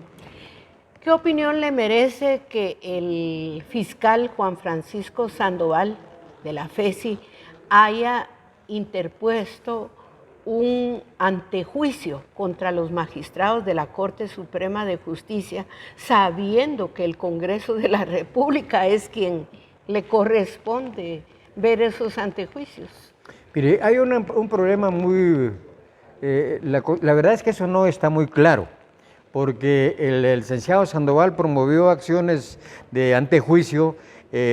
¿Qué opinión le merece que el fiscal Juan Francisco Sandoval de la FESI haya interpuesto un antejuicio contra los magistrados de la Corte Suprema de Justicia, sabiendo que el Congreso de la República es quien le corresponde ver esos antejuicios? Mire, hay un problema muy... la verdad es que eso no está muy claro, porque el licenciado Sandoval promovió acciones de antejuicio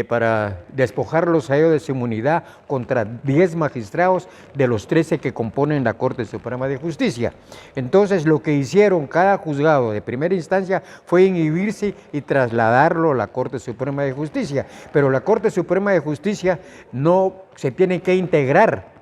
para despojarlos a ellos de su inmunidad contra 10 magistrados de los 13 que componen la Corte Suprema de Justicia. Entonces, lo que hicieron cada juzgado de primera instancia fue inhibirse y trasladarlo a la Corte Suprema de Justicia. Pero la Corte Suprema de Justicia no se tiene que integrar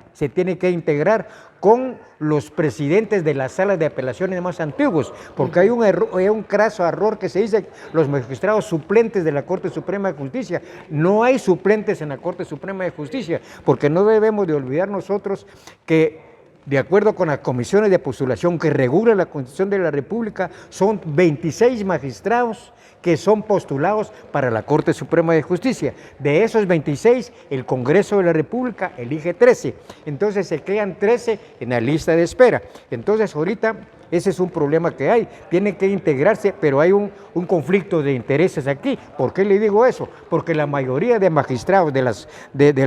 con los presidentes de las salas de apelaciones más antiguos, porque hay un craso error que se dice los magistrados suplentes de la Corte Suprema de Justicia. No hay suplentes en la Corte Suprema de Justicia, porque no debemos de olvidar nosotros que, de acuerdo con las comisiones de postulación que regula la Constitución de la República, son 26 magistrados que son postulados para la Corte Suprema de Justicia. De esos 26, el Congreso de la República elige 13. Entonces se quedan 13 en la lista de espera. Entonces ahorita ese es un problema que hay. Tiene que integrarse, pero hay un conflicto de intereses aquí. ¿Por qué le digo eso? Porque la mayoría de magistrados de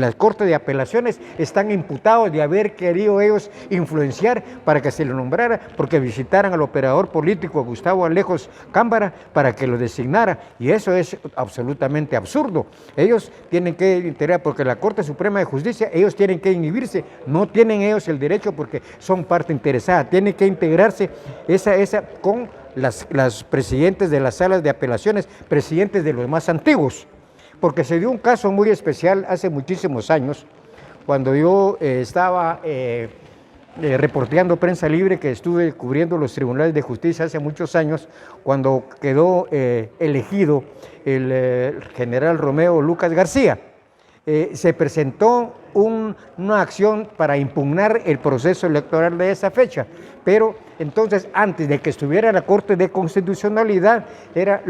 las Cortes de Apelaciones están imputados de haber querido ellos influenciar para que se lo nombrara, porque visitaran al operador político Gustavo Alejos Cámara para que lo designara, y eso es absolutamente absurdo. Ellos tienen que integrar, porque la Corte Suprema de Justicia, ellos tienen que inhibirse, no tienen ellos el derecho porque son parte interesada, tienen que integrarse con las presidentes de las salas de apelaciones, presidentes de los más antiguos, porque se dio un caso muy especial hace muchísimos años, cuando yo estaba reporteando Prensa Libre, que estuve cubriendo los tribunales de justicia hace muchos años, cuando quedó elegido el general Romeo Lucas García. Se presentó una acción para impugnar el proceso electoral de esa fecha, pero entonces antes de que estuviera la Corte de Constitucionalidad era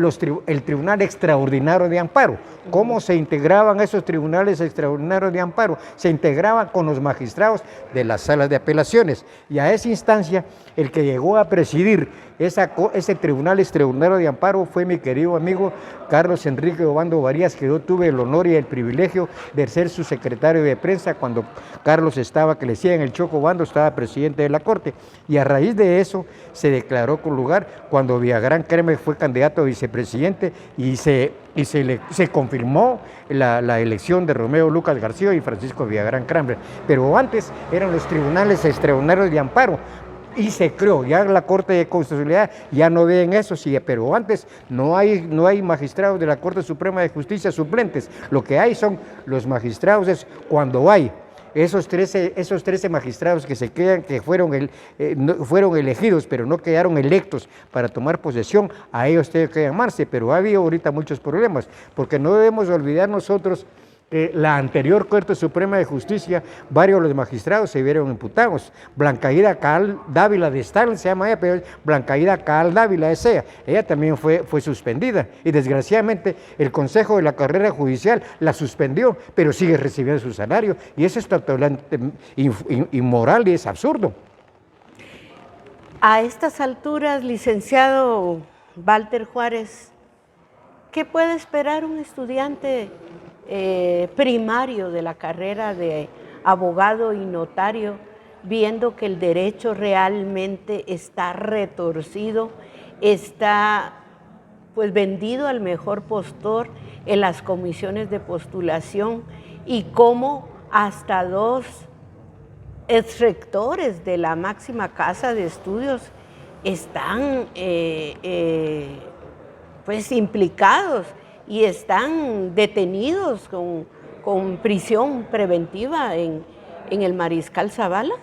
el Tribunal Extraordinario de Amparo. ¿Cómo se integraban esos tribunales extraordinarios de amparo? Se integraban con los magistrados de las salas de apelaciones, y a esa instancia el que llegó a presidir ese Tribunal Extraordinario de Amparo fue mi querido amigo Carlos Enrique Obando Varías, que yo tuve el honor y el privilegio de ser su secretario de prensa cuando Carlos estaba, que le decían el Choco Obando, estaba presidente de la Corte, y a raíz de eso se declaró con lugar cuando Villagrán Kremer fue candidato a vicepresidente y se confirmó la elección de Romeo Lucas García y Francisco Villagrán Kremer. Pero antes eran los tribunales extraordinarios de amparo, y se creó, ya la Corte de Constitucionalidad ya no ven eso, sí, pero antes no hay magistrados de la Corte Suprema de Justicia suplentes. Lo que hay son los magistrados, es cuando hay esos 13 magistrados que se quedan, que fueron elegidos, pero no quedaron electos para tomar posesión, a ellos tienen que llamarse. Pero ha habido ahorita muchos problemas, porque no debemos olvidar nosotros que la anterior Corte Suprema de Justicia, varios de los magistrados se vieron imputados. Blancaída Caal Dávila de Stalin se llama ella, pero Blancaída Caal Dávila es ella. Ella también fue suspendida y desgraciadamente el Consejo de la Carrera Judicial la suspendió, pero sigue recibiendo su salario y eso es totalmente inmoral y es absurdo. A estas alturas, licenciado Walter Juárez, ¿qué puede esperar un estudiante primario de la carrera de abogado y notario, viendo que el derecho realmente está retorcido, está pues vendido al mejor postor en las comisiones de postulación y cómo hasta 2 exrectores de la máxima casa de estudios están pues implicados y están detenidos con prisión preventiva en el Mariscal Zavala?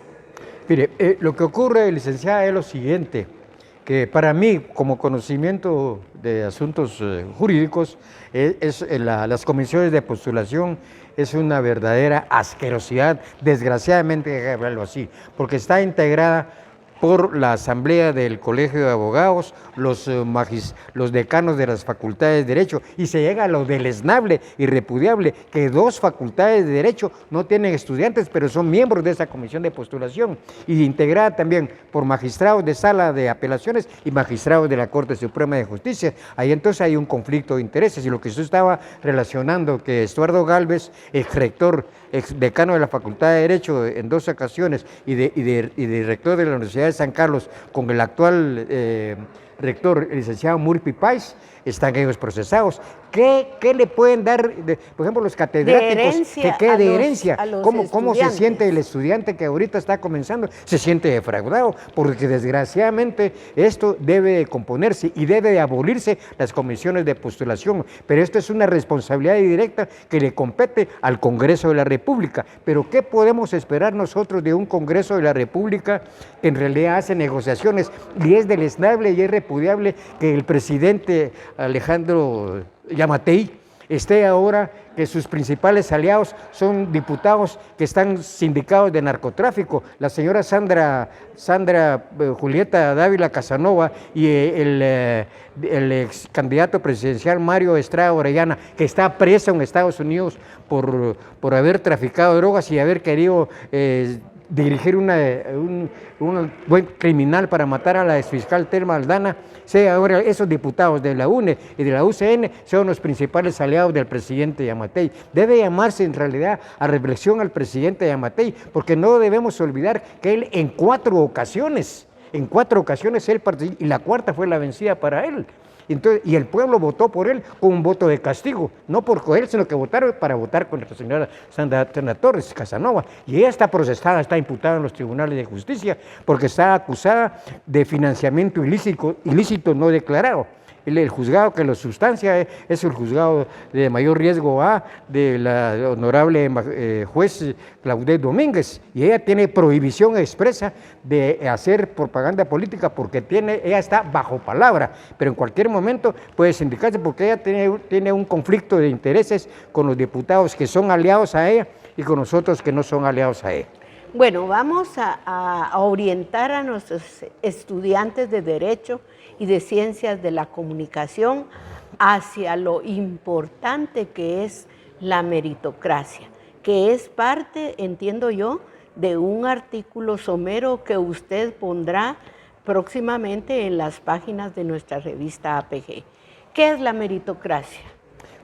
Mire, lo que ocurre, licenciada, es lo siguiente, que para mí, como conocimiento de asuntos jurídicos, las comisiones de postulación es una verdadera asquerosidad, desgraciadamente hay que hablarlo así, porque está integrada por la Asamblea del Colegio de Abogados, los decanos de las facultades de Derecho, y se llega a lo deleznable y repudiable que 2 facultades de Derecho no tienen estudiantes, pero son miembros de esa comisión de postulación, y integrada también por magistrados de sala de apelaciones y magistrados de la Corte Suprema de Justicia. Ahí entonces hay un conflicto de intereses, y lo que usted estaba relacionando, que Estuardo Gálvez, ex decano de la Facultad de Derecho en 2 ocasiones, y rector de la Universidad de San Carlos, con el actual rector, el licenciado Murphy Pais, están ellos procesados. ¿Qué le pueden dar, por ejemplo, los catedráticos? De herencia. ¿Cómo se siente el estudiante que ahorita está comenzando? Se siente defraudado, porque desgraciadamente esto debe de componerse y debe de abolirse las comisiones de postulación, pero esto es una responsabilidad directa que le compete al Congreso de la República. Pero ¿qué podemos esperar nosotros de un Congreso de la República que en realidad hace negociaciones? Y es deleznable y es repudiable que el presidente Alejandro Yamatei esté ahora, que sus principales aliados son diputados que están sindicados de narcotráfico, la señora Sandra Julieta Dávila Casanova y el ex candidato presidencial Mario Estrada Orellana, que está preso en Estados Unidos por haber traficado drogas y haber querido dirigir un buen criminal para matar a la exfiscal Telma Aldana. Ahora esos diputados de la UNE y de la UCN son los principales aliados del presidente Yamatei. Debe llamarse en realidad a reflexión al presidente Yamatei, porque no debemos olvidar que él en 4 ocasiones él participó, y la 4ª fue la vencida para él. Entonces, y el pueblo votó por él con un voto de castigo, no por él, sino que votaron para votar contra la señora Sandra Torres Casanova. Y ella está procesada, está imputada en los tribunales de justicia, porque está acusada de financiamiento ilícito no declarado. El juzgado que lo sustancia es el juzgado de mayor riesgo A de la honorable juez Claudette Domínguez, y ella tiene prohibición expresa de hacer propaganda política porque ella está bajo palabra, pero en cualquier momento puede sindicarse porque ella tiene un conflicto de intereses con los diputados que son aliados a ella y con nosotros que no son aliados a ella. Bueno, vamos a orientar a nuestros estudiantes de Derecho y de Ciencias de la Comunicación hacia lo importante que es la meritocracia, que es parte, entiendo yo, de un artículo somero que usted pondrá próximamente en las páginas de nuestra revista APG. ¿Qué es la meritocracia?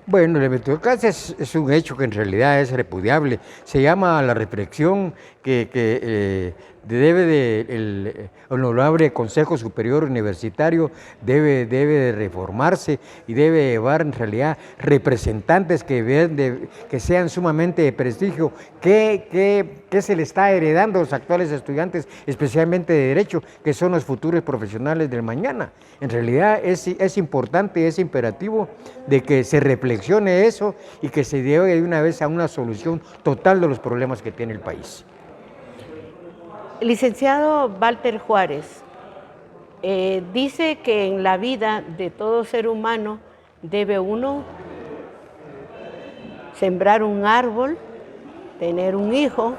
Bueno, la meritocracia es un hecho que en realidad es repudiable. Se llama a la reflexión que el honorable Consejo Superior Universitario debe de reformarse y debe llevar en realidad representantes que sean sumamente de prestigio. ¿Qué se le está heredando a los actuales estudiantes, especialmente de Derecho, que son los futuros profesionales del mañana? En realidad es importante, es imperativo de que se reflexione eso y que se lleve de una vez a una solución total de los problemas que tiene el país. Licenciado Walter Juárez, dice que en la vida de todo ser humano debe uno sembrar un árbol, tener un hijo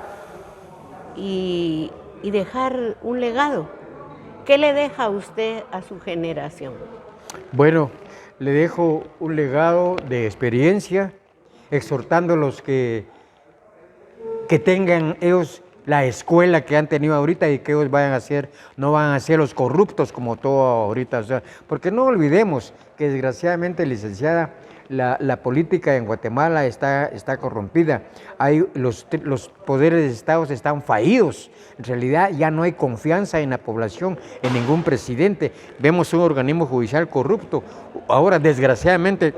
y dejar un legado. ¿Qué le deja usted a su generación? Bueno, le dejo un legado de experiencia, exhortándolos que tengan ellos la escuela que han tenido ahorita y que ellos no van a ser los corruptos como todo ahorita. O sea, porque no olvidemos que desgraciadamente, licenciada, la política en Guatemala está corrompida. Los poderes de Estado están fallidos. En realidad ya no hay confianza en la población, en ningún presidente. Vemos un organismo judicial corrupto. Ahora, desgraciadamente,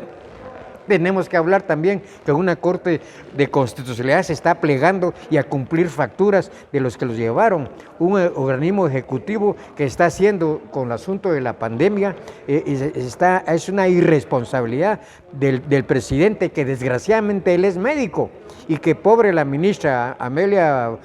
tenemos que hablar también que una Corte de Constitucionalidad se está plegando y a cumplir facturas de los que los llevaron. Un organismo ejecutivo que está haciendo con el asunto de la pandemia, es una irresponsabilidad del presidente, que desgraciadamente él es médico, y que pobre la ministra Amelia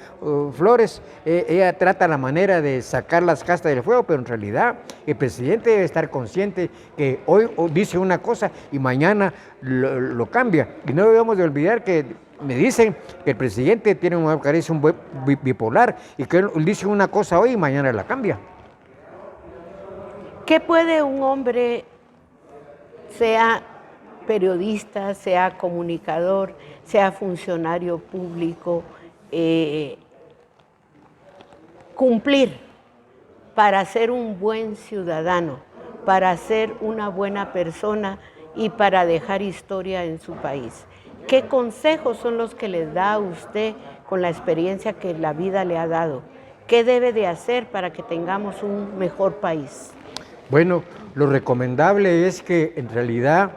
Flores, ella trata la manera de sacar las castas del fuego, pero en realidad el presidente debe estar consciente que hoy dice una cosa y mañana lo cambia. Y no debemos de olvidar que me dicen que el presidente tiene un bipolar y que él dice una cosa hoy y mañana la cambia. ¿Qué puede un hombre, sea periodista, sea comunicador, sea funcionario público, cumplir para ser un buen ciudadano, para ser una buena persona y para dejar historia en su país? ¿Qué consejos son los que le da a usted con la experiencia que la vida le ha dado? ¿Qué debe de hacer para que tengamos un mejor país? Bueno, lo recomendable es que en realidad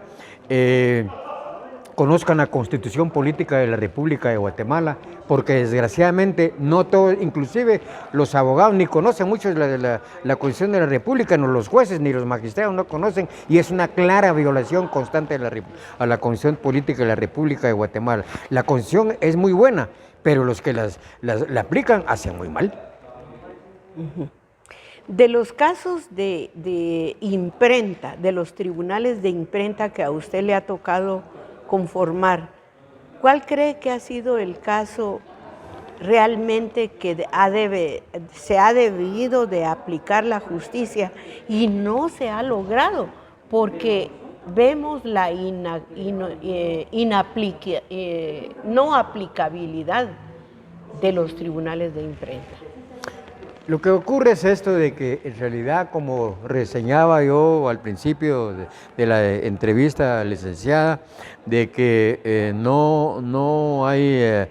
conozcan la Constitución Política de la República de Guatemala, porque desgraciadamente no todos, inclusive los abogados, ni conocen mucho la Constitución de la República, no los jueces ni los magistrados no conocen, y es una clara violación constante a la Constitución Política de la República de Guatemala. La Constitución es muy buena, pero los que la aplican hacen muy mal. De los casos de imprenta, de los tribunales de imprenta que a usted le ha tocado conformar, ¿cuál cree que ha sido el caso realmente que se ha debido de aplicar la justicia y no se ha logrado? Porque vemos la no aplicabilidad de los tribunales de imprenta. Lo que ocurre es esto de que en realidad, como reseñaba yo al principio de la entrevista, licenciada, de que no hay,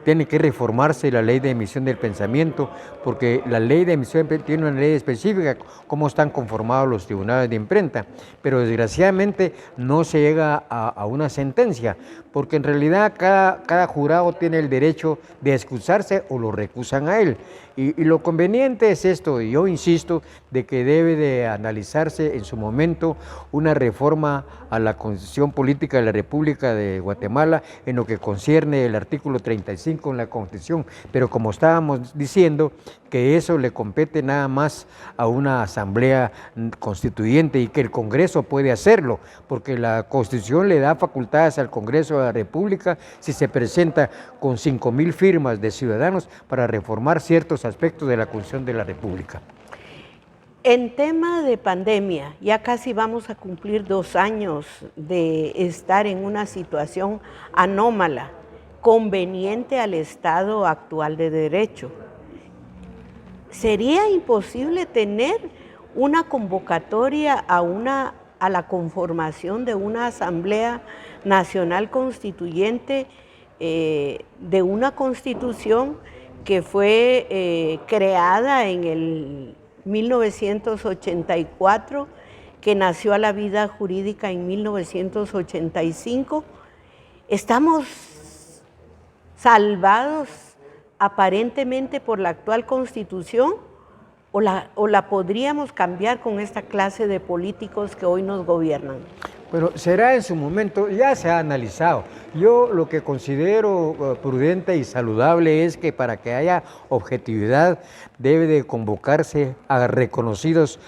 tiene que reformarse la ley de emisión del pensamiento, porque la ley de emisión tiene una ley específica, cómo están conformados los tribunales de imprenta, pero desgraciadamente no se llega a una sentencia, porque en realidad cada jurado tiene el derecho de excusarse o lo recusan a él. Y lo conveniente es esto, y yo insisto, de que debe de analizarse en su momento una reforma a la Constitución Política de la República de Guatemala en lo que concierne el artículo 35 en la Constitución, pero como estábamos diciendo, que eso le compete nada más a una asamblea constituyente y que el Congreso puede hacerlo, porque la Constitución le da facultades al Congreso de la República si se presenta con 5,000 firmas de ciudadanos para reformar ciertos aspectos de la Constitución de la República. En tema de pandemia, ya casi vamos a cumplir 2 años de estar en una situación anómala, conveniente al Estado actual de Derecho. ¿Sería imposible tener una convocatoria a la conformación de una Asamblea Nacional Constituyente de una Constitución que fue creada en el 1984, que nació a la vida jurídica en 1985? ¿Estamos salvados aparentemente por la actual Constitución o la podríamos cambiar con esta clase de políticos que hoy nos gobiernan? Bueno, será en su momento, ya se ha analizado, Yo lo que considero prudente y saludable es que para que haya objetividad debe de convocarse a reconocidos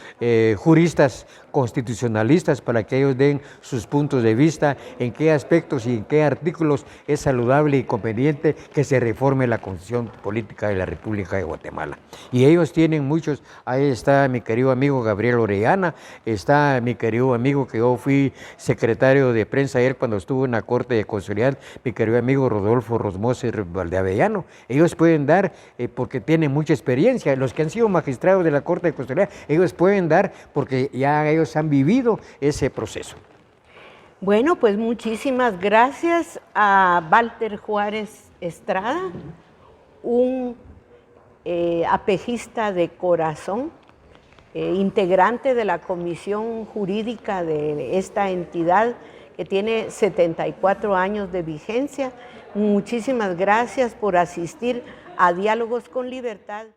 juristas constitucionalistas para que ellos den sus puntos de vista en qué aspectos y en qué artículos es saludable y conveniente que se reforme la Constitución Política de la República de Guatemala. Y ellos tienen muchos, ahí está mi querido amigo Gabriel Orellana, está mi querido amigo que yo fui secretario de prensa ayer cuando estuvo en la Corte de Constitucionalidad, mi querido amigo Rodolfo Rosmoser Valdeavellano. Ellos pueden dar, porque tienen mucha experiencia, los que han sido magistrados de la Corte de Constitucionalidad, ellos pueden dar porque ya ellos han vivido ese proceso. Bueno, pues muchísimas gracias a Walter Juárez Estrada, un apejista de corazón, integrante de la comisión jurídica de esta entidad que tiene 74 años de vigencia. Muchísimas gracias por asistir a Diálogos con Libertad.